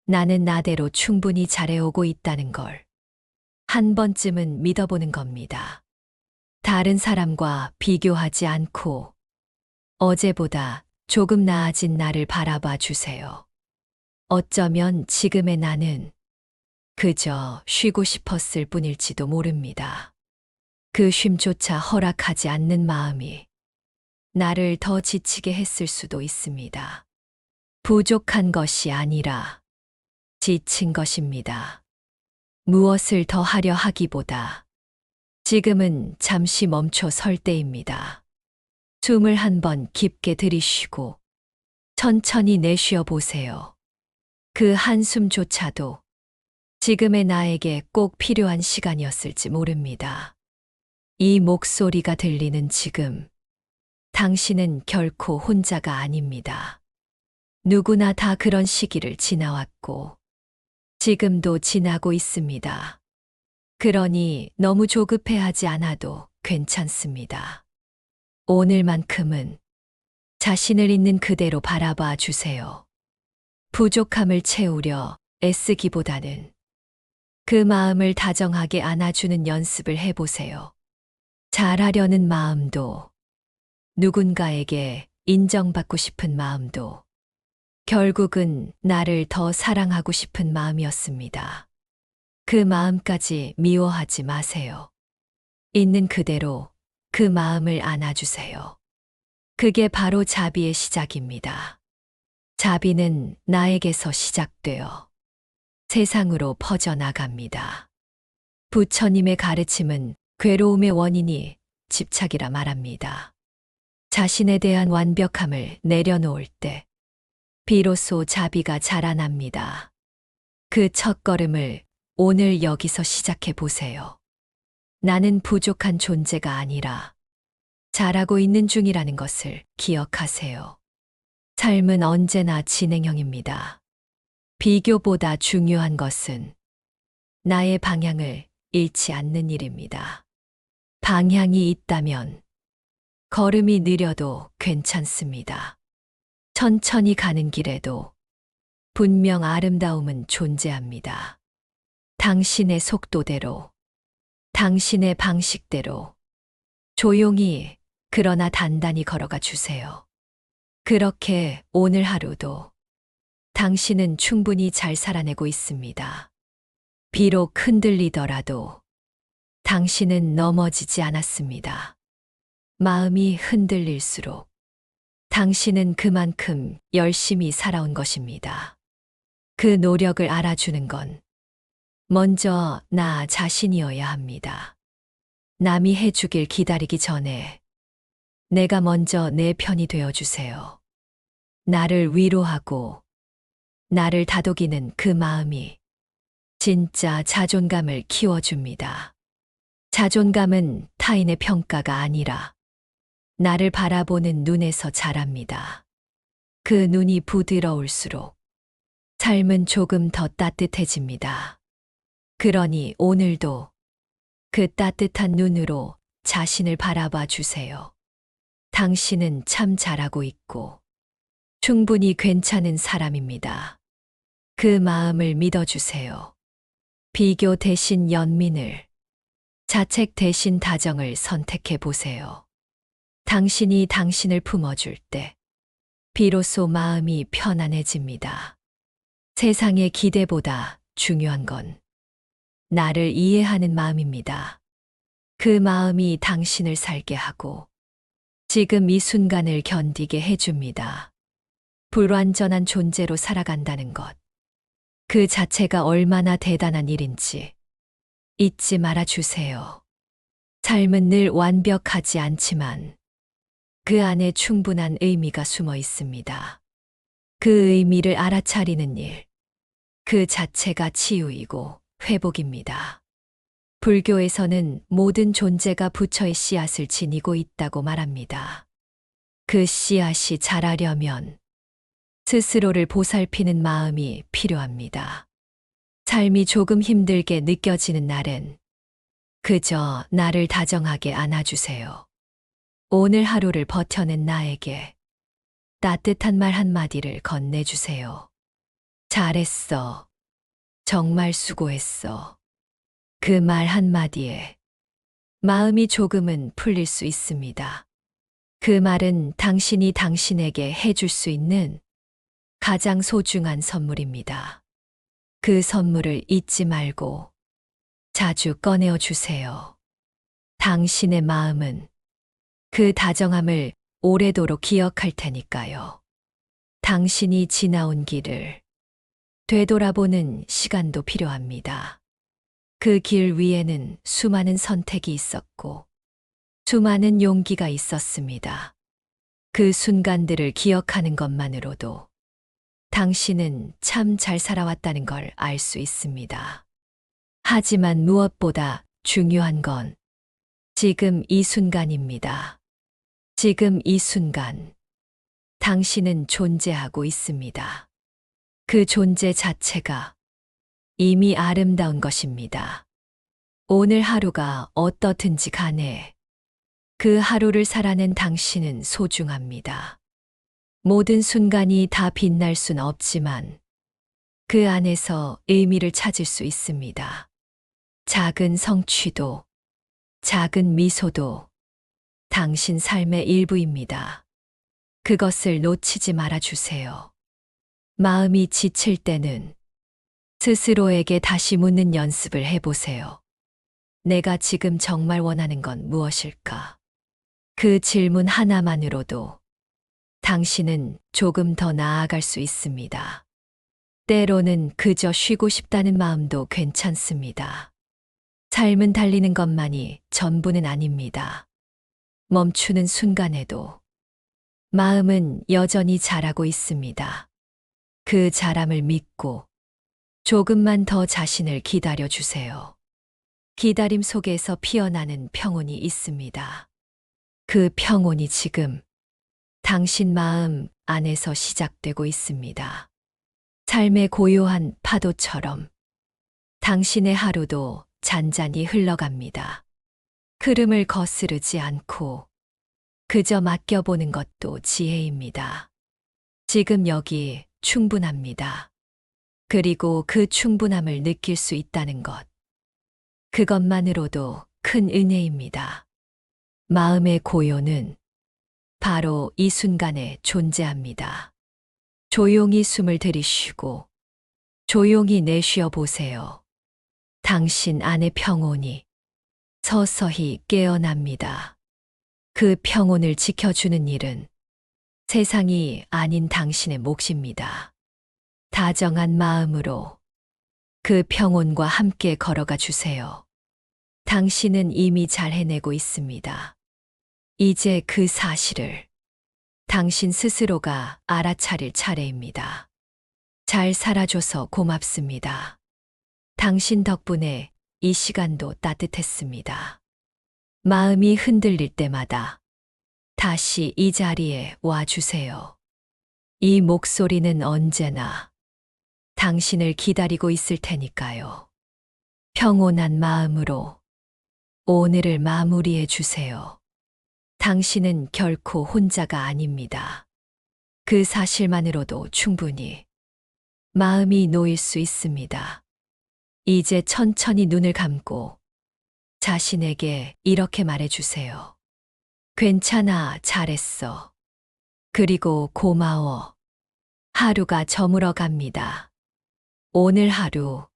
나는 나대로 충분히 잘해오고 있다는 걸 한 번쯤은 믿어보는 겁니다. 다른 사람과 비교하지 않고 어제보다 조금 나아진 나를 바라봐 주세요. 어쩌면 지금의 나는 그저 쉬고 싶었을 뿐일지도 모릅니다. 그 쉼조차 허락하지 않는 마음이 나를 더 지치게 했을 수도 있습니다. 부족한 것이 아니라 지친 것입니다. 무엇을 더 하려 하기보다 지금은 잠시 멈춰 설 때입니다. 숨을 한 번 깊게 들이쉬고 천천히 내쉬어 보세요. 그 한숨조차도 지금의 나에게 꼭 필요한 시간이었을지 모릅니다. 이 목소리가 들리는 지금, 당신은 결코 혼자가 아닙니다. 누구나 다 그런 시기를 지나왔고, 지금도 지나고 있습니다. 그러니 너무 조급해하지 않아도 괜찮습니다. 오늘만큼은 자신을 있는 그대로 바라봐 주세요. 부족함을 채우려 애쓰기보다는 그 마음을 다정하게 안아주는 연습을 해보세요. 잘하려는 마음도, 누군가에게 인정받고 싶은 마음도, 결국은 나를 더 사랑하고 싶은 마음이었습니다. 그 마음까지 미워하지 마세요. 있는 그대로 그 마음을 안아주세요. 그게 바로 자비의 시작입니다. 자비는 나에게서 시작되어 세상으로 퍼져나갑니다. 부처님의 가르침은 괴로움의 원인이 집착이라 말합니다. 자신에 대한 완벽함을 내려놓을 때 비로소 자비가 자라납니다. 그 첫걸음을 오늘 여기서 시작해 보세요. 나는 부족한 존재가 아니라 잘하고 있는 중이라는 것을 기억하세요. 삶은 언제나 진행형입니다. 비교보다 중요한 것은 나의 방향을 잃지 않는 일입니다. 방향이 있다면 걸음이 느려도 괜찮습니다. 천천히 가는 길에도 분명 아름다움은 존재합니다. 당신의 속도대로, 당신의 방식대로 조용히 그러나 단단히 걸어가 주세요. 그렇게 오늘 하루도 당신은 충분히 잘 살아내고 있습니다. 비록 흔들리더라도 당신은 넘어지지 않았습니다. 마음이 흔들릴수록 당신은 그만큼 열심히 살아온 것입니다. 그 노력을 알아주는 건 먼저 나 자신이어야 합니다. 남이 해주길 기다리기 전에 내가 먼저 내 편이 되어주세요. 나를 위로하고 나를 다독이는 그 마음이 진짜 자존감을 키워줍니다. 자존감은 타인의 평가가 아니라 나를 바라보는 눈에서 자랍니다. 그 눈이 부드러울수록 삶은 조금 더 따뜻해집니다. 그러니 오늘도 그 따뜻한 눈으로 자신을 바라봐 주세요. 당신은 참 잘하고 있고 충분히 괜찮은 사람입니다. 그 마음을 믿어주세요. 비교 대신 연민을, 자책 대신 다정을 선택해 보세요. 당신이 당신을 품어줄 때 비로소 마음이 편안해집니다. 세상의 기대보다 중요한 건 나를 이해하는 마음입니다. 그 마음이 당신을 살게 하고 지금 이 순간을 견디게 해줍니다. 불완전한 존재로 살아간다는 것. 그 자체가 얼마나 대단한 일인지 잊지 말아 주세요. 삶은 늘 완벽하지 않지만 그 안에 충분한 의미가 숨어 있습니다. 그 의미를 알아차리는 일, 그 자체가 치유이고 회복입니다. 불교에서는 모든 존재가 부처의 씨앗을 지니고 있다고 말합니다. 그 씨앗이 자라려면 스스로를 보살피는 마음이 필요합니다. 삶이 조금 힘들게 느껴지는 날엔 그저 나를 다정하게 안아주세요. 오늘 하루를 버텨낸 나에게 따뜻한 말 한마디를 건네주세요. 잘했어. 정말 수고했어. 그 말 한마디에 마음이 조금은 풀릴 수 있습니다. 그 말은 당신이 당신에게 해줄 수 있는 가장 소중한 선물입니다. 그 선물을 잊지 말고 자주 꺼내어 주세요. 당신의 마음은 그 다정함을 오래도록 기억할 테니까요. 당신이 지나온 길을 되돌아보는 시간도 필요합니다. 그 길 위에는 수많은 선택이 있었고 수많은 용기가 있었습니다. 그 순간들을 기억하는 것만으로도 당신은 참 잘 살아왔다는 걸 알 수 있습니다. 하지만 무엇보다 중요한 건 지금 이 순간입니다. 지금 이 순간 당신은 존재하고 있습니다. 그 존재 자체가 이미 아름다운 것입니다. 오늘 하루가 어떻든지 간에 그 하루를 살아낸 당신은 소중합니다. 모든 순간이 다 빛날 순 없지만 그 안에서 의미를 찾을 수 있습니다. 작은 성취도, 작은 미소도 당신 삶의 일부입니다. 그것을 놓치지 말아 주세요. 마음이 지칠 때는 스스로에게 다시 묻는 연습을 해보세요. 내가 지금 정말 원하는 건 무엇일까? 그 질문 하나만으로도 당신은 조금 더 나아갈 수 있습니다. 때로는 그저 쉬고 싶다는 마음도 괜찮습니다. 삶은 달리는 것만이 전부는 아닙니다. 멈추는 순간에도 마음은 여전히 자라고 있습니다. 그 자람을 믿고 조금만 더 자신을 기다려 주세요. 기다림 속에서 피어나는 평온이 있습니다. 그 평온이 지금 당신 마음 안에서 시작되고 있습니다. 삶의 고요한 파도처럼 당신의 하루도 잔잔히 흘러갑니다. 흐름을 거스르지 않고 그저 맡겨보는 것도 지혜입니다. 지금 여기 충분합니다. 그리고 그 충분함을 느낄 수 있다는 것. 그것만으로도 큰 은혜입니다. 마음의 고요는 바로 이 순간에 존재합니다. 조용히 숨을 들이쉬고 조용히 내쉬어 보세요. 당신 안의 평온이 서서히 깨어납니다. 그 평온을 지켜주는 일은 세상이 아닌 당신의 몫입니다. 다정한 마음으로 그 평온과 함께 걸어가 주세요. 당신은 이미 잘 해내고 있습니다. 이제 그 사실을 당신 스스로가 알아차릴 차례입니다. 잘 살아줘서 고맙습니다. 당신 덕분에 이 시간도 따뜻했습니다. 마음이 흔들릴 때마다 다시 이 자리에 와 주세요. 이 목소리는 언제나 당신을 기다리고 있을 테니까요. 평온한 마음으로 오늘을 마무리해 주세요. 당신은 결코 혼자가 아닙니다. 그 사실만으로도 충분히 마음이 놓일 수 있습니다. 이제 천천히 눈을 감고 자신에게 이렇게 말해 주세요. 괜찮아, 잘했어. 그리고 고마워. 하루가 저물어 갑니다. 오늘 하루,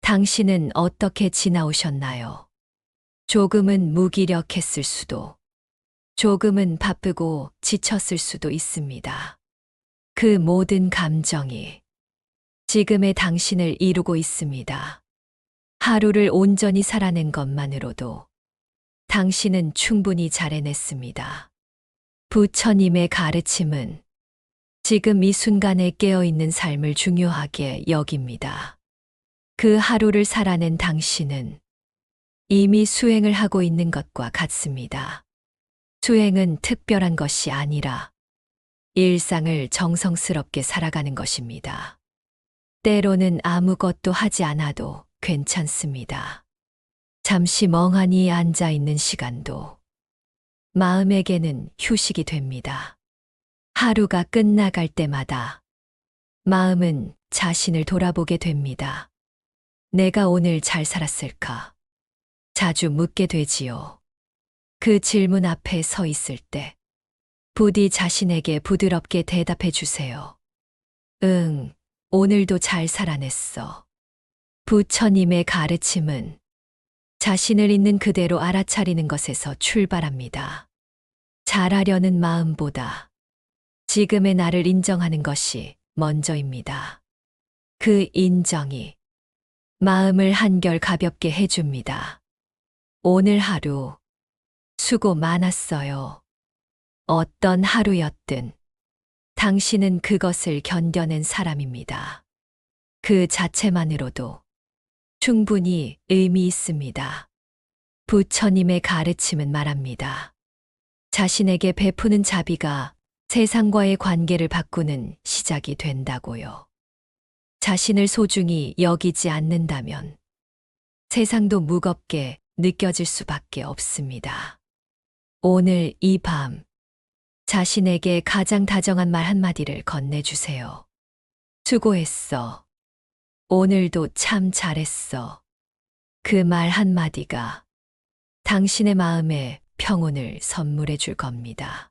당신은 어떻게 지나오셨나요? 조금은 무기력했을 수도, 조금은 바쁘고 지쳤을 수도 있습니다. 그 모든 감정이 지금의 당신을 이루고 있습니다. 하루를 온전히 살아낸 것만으로도 당신은 충분히 잘 해냈습니다. 부처님의 가르침은 지금 이 순간에 깨어있는 삶을 중요하게 여깁니다. 그 하루를 살아낸 당신은 이미 수행을 하고 있는 것과 같습니다. 수행은 특별한 것이 아니라 일상을 정성스럽게 살아가는 것입니다. 때로는 아무것도 하지 않아도 괜찮습니다. 잠시 멍하니 앉아 있는 시간도 마음에게는 휴식이 됩니다. 하루가 끝나갈 때마다 마음은 자신을 돌아보게 됩니다. 내가 오늘 잘 살았을까? 자주 묻게 되지요. 그 질문 앞에 서 있을 때 부디 자신에게 부드럽게 대답해 주세요. 응, 오늘도 잘 살아냈어. 부처님의 가르침은 자신을 있는 그대로 알아차리는 것에서 출발합니다. 잘하려는 마음보다 지금의 나를 인정하는 것이 먼저입니다. 그 인정이 마음을 한결 가볍게 해줍니다. 오늘 하루 수고 많았어요. 어떤 하루였든 당신은 그것을 견뎌낸 사람입니다. 그 자체만으로도 충분히 의미 있습니다. 부처님의 가르침은 말합니다. 자신에게 베푸는 자비가 세상과의 관계를 바꾸는 시작이 된다고요. 자신을 소중히 여기지 않는다면 세상도 무겁게 느껴질 수밖에 없습니다. 오늘 이 밤 자신에게 가장 다정한 말 한마디를 건네주세요. 수고했어. 오늘도 참 잘했어. 그 말 한마디가 당신의 마음에 평온을 선물해 줄 겁니다.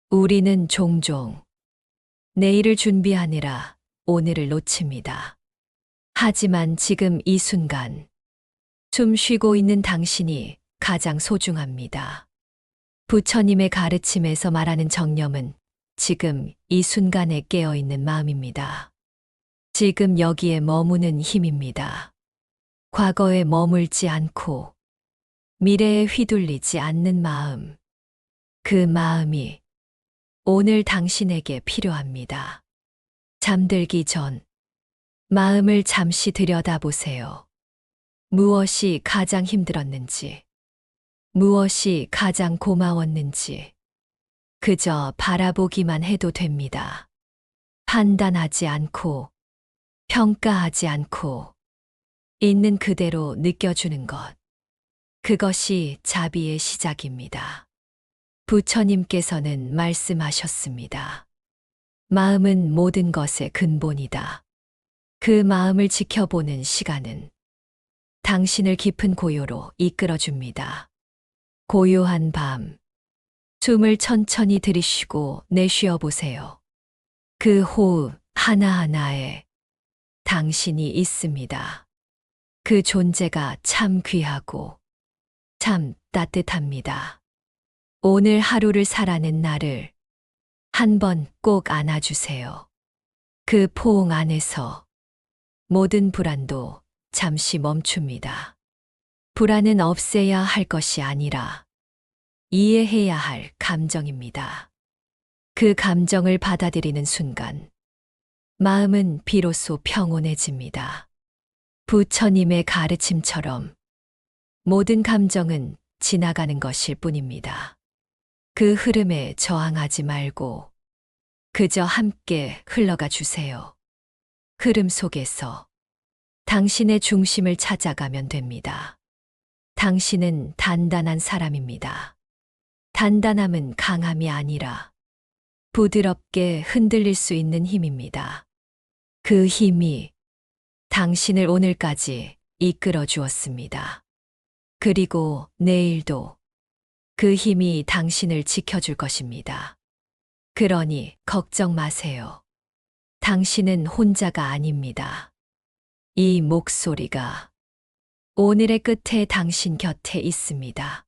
우리는 종종 내일을 준비하느라 오늘을 놓칩니다. 하지만 지금 이 순간 숨 쉬고 있는 당신이 가장 소중합니다. 부처님의 가르침에서 말하는 정념은 지금 이 순간에 깨어있는 마음입니다. 지금 여기에 머무는 힘입니다. 과거에 머물지 않고 미래에 휘둘리지 않는 마음. 그 마음이 오늘 당신에게 필요합니다. 잠들기 전 마음을 잠시 들여다보세요. 무엇이 가장 힘들었는지, 무엇이 가장 고마웠는지 그저 바라보기만 해도 됩니다. 판단하지 않고 평가하지 않고 있는 그대로 느껴주는 것. 그것이 자비의 시작입니다. 부처님께서는 말씀하셨습니다. 마음은 모든 것의 근본이다. 그 마음을 지켜보는 시간은 당신을 깊은 고요로 이끌어줍니다. 고요한 밤, 숨을 천천히 들이쉬고 내쉬어 보세요. 그 호흡 하나하나에 당신이 있습니다. 그 존재가 참 귀하고 참 따뜻합니다. 오늘 하루를 살아낸 나를 한번 꼭 안아주세요. 그 포옹 안에서 모든 불안도 잠시 멈춥니다. 불안은 없애야 할 것이 아니라 이해해야 할 감정입니다. 그 감정을 받아들이는 순간 마음은 비로소 평온해집니다. 부처님의 가르침처럼 모든 감정은 지나가는 것일 뿐입니다. 그 흐름에 저항하지 말고 그저 함께 흘러가 주세요. 흐름 속에서 당신의 중심을 찾아가면 됩니다. 당신은 단단한 사람입니다. 단단함은 강함이 아니라 부드럽게 흔들릴 수 있는 힘입니다. 그 힘이 당신을 오늘까지 이끌어 주었습니다. 그리고 내일도 그 힘이 당신을 지켜줄 것입니다. 그러니 걱정 마세요. 당신은 혼자가 아닙니다. 이 목소리가 오늘의 끝에 당신 곁에 있습니다.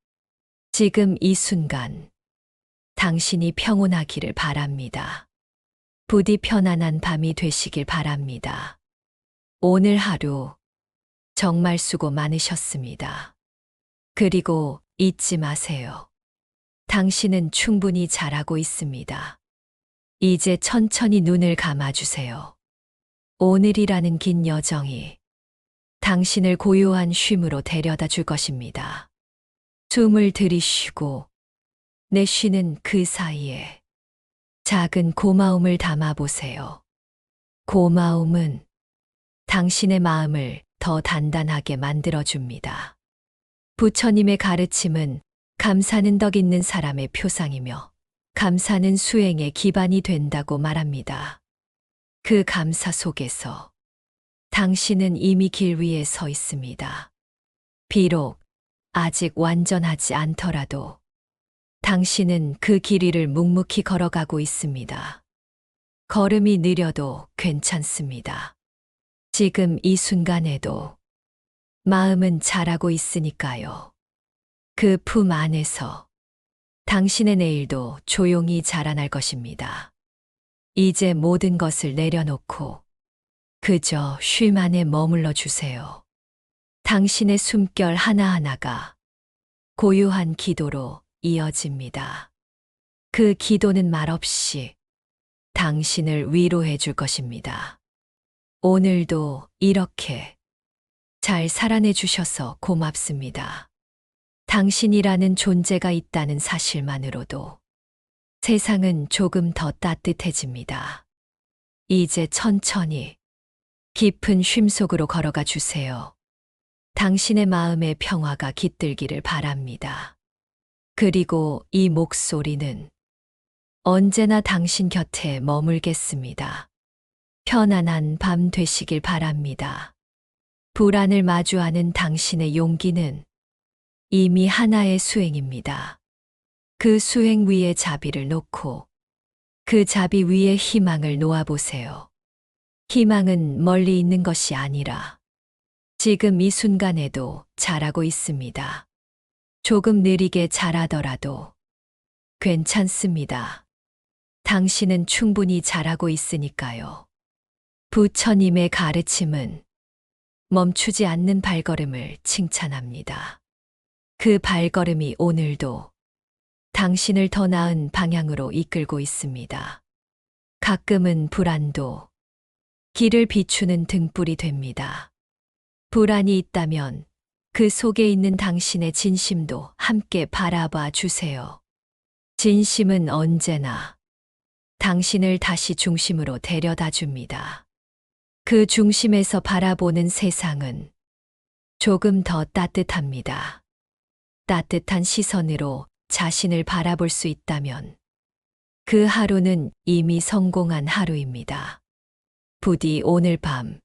지금 이 순간 당신이 평온하기를 바랍니다. 부디 편안한 밤이 되시길 바랍니다. 오늘 하루 정말 수고 많으셨습니다. 그리고 잊지 마세요. 당신은 충분히 잘하고 있습니다. 이제 천천히 눈을 감아주세요. 오늘이라는 긴 여정이 당신을 고요한 쉼으로 데려다 줄 것입니다. 숨을 들이쉬고 내쉬는 그 사이에 작은 고마움을 담아보세요. 고마움은 당신의 마음을 더 단단하게 만들어줍니다. 부처님의 가르침은 감사는 덕 있는 사람의 표상이며 감사는 수행의 기반이 된다고 말합니다. 그 감사 속에서 당신은 이미 길 위에 서 있습니다. 비록 아직 완전하지 않더라도 당신은 그 길 위를 묵묵히 걸어가고 있습니다. 걸음이 느려도 괜찮습니다. 지금 이 순간에도 마음은 잘하고 있으니까요. 그 품 안에서 당신의 내일도 조용히 자라날 것입니다. 이제 모든 것을 내려놓고 그저 쉼 안에 머물러 주세요. 당신의 숨결 하나하나가 고요한 기도로 이어집니다. 그 기도는 말없이 당신을 위로해 줄 것입니다. 오늘도 이렇게 잘 살아내 주셔서 고맙습니다. 당신이라는 존재가 있다는 사실만으로도 세상은 조금 더 따뜻해집니다. 이제 천천히 깊은 쉼 속으로 걸어가 주세요. 당신의 마음의 평화가 깃들기를 바랍니다. 그리고 이 목소리는 언제나 당신 곁에 머물겠습니다. 편안한 밤 되시길 바랍니다. 불안을 마주하는 당신의 용기는 이미 하나의 수행입니다. 그 수행 위에 자비를 놓고 그 자비 위에 희망을 놓아보세요. 희망은 멀리 있는 것이 아니라 지금 이 순간에도 자라고 있습니다. 조금 느리게 자라더라도 괜찮습니다. 당신은 충분히 잘하고 있으니까요. 부처님의 가르침은 멈추지 않는 발걸음을 칭찬합니다. 그 발걸음이 오늘도 당신을 더 나은 방향으로 이끌고 있습니다. 가끔은 불안도 길을 비추는 등불이 됩니다. 불안이 있다면 그 속에 있는 당신의 진심도 함께 바라봐 주세요. 진심은 언제나 당신을 다시 중심으로 데려다 줍니다. 그 중심에서 바라보는 세상은 조금 더 따뜻합니다. 따뜻한 시선으로 자신을 바라볼 수 있다면 그 하루는 이미 성공한 하루입니다. 부디 오늘 밤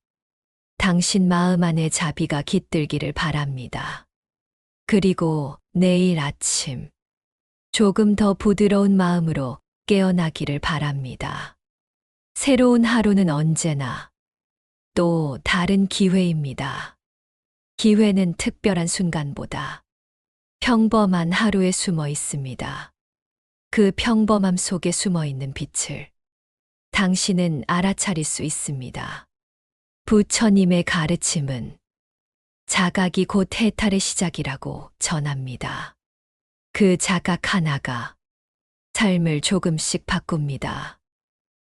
당신 마음 안에 자비가 깃들기를 바랍니다. 그리고 내일 아침 조금 더 부드러운 마음으로 깨어나기를 바랍니다. 새로운 하루는 언제나 또 다른 기회입니다. 기회는 특별한 순간보다 평범한 하루에 숨어 있습니다. 그 평범함 속에 숨어 있는 빛을 당신은 알아차릴 수 있습니다. 부처님의 가르침은 자각이 곧 해탈의 시작이라고 전합니다. 그 자각 하나가 삶을 조금씩 바꿉니다.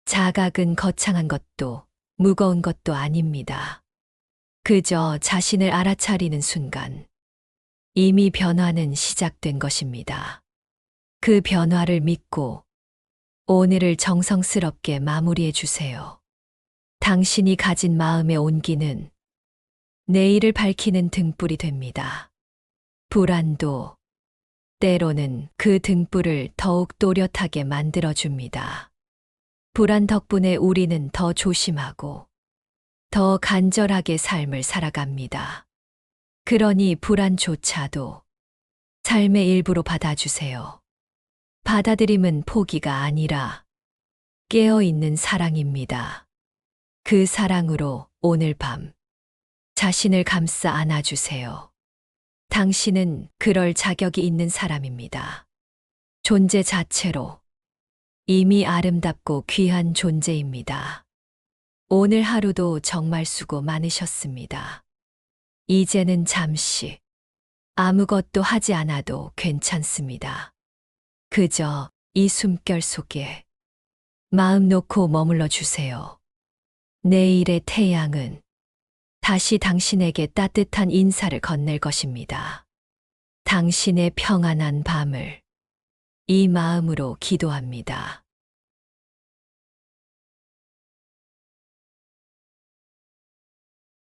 자각은 거창한 것도 무거운 것도 아닙니다. 그저 자신을 알아차리는 순간 이미 변화는 시작된 것입니다. 그 변화를 믿고 오늘을 정성스럽게 마무리해 주세요. 당신이 가진 마음의 온기는 내일을 밝히는 등불이 됩니다. 불안도 때로는 그 등불을 더욱 또렷하게 만들어줍니다. 불안 덕분에 우리는 더 조심하고 더 간절하게 삶을 살아갑니다. 그러니 불안조차도 삶의 일부로 받아주세요. 받아들임은 포기가 아니라 깨어있는 사랑입니다. 그 사랑으로 오늘 밤 자신을 감싸 안아주세요. 당신은 그럴 자격이 있는 사람입니다. 존재 자체로 이미 아름답고 귀한 존재입니다. 오늘 하루도 정말 수고 많으셨습니다. 이제는 잠시 아무것도 하지 않아도 괜찮습니다. 그저 이 숨결 속에 마음 놓고 머물러 주세요. 내일의 태양은 다시 당신에게 따뜻한 인사를 건넬 것입니다. 당신의 평안한 밤을 이 마음으로 기도합니다.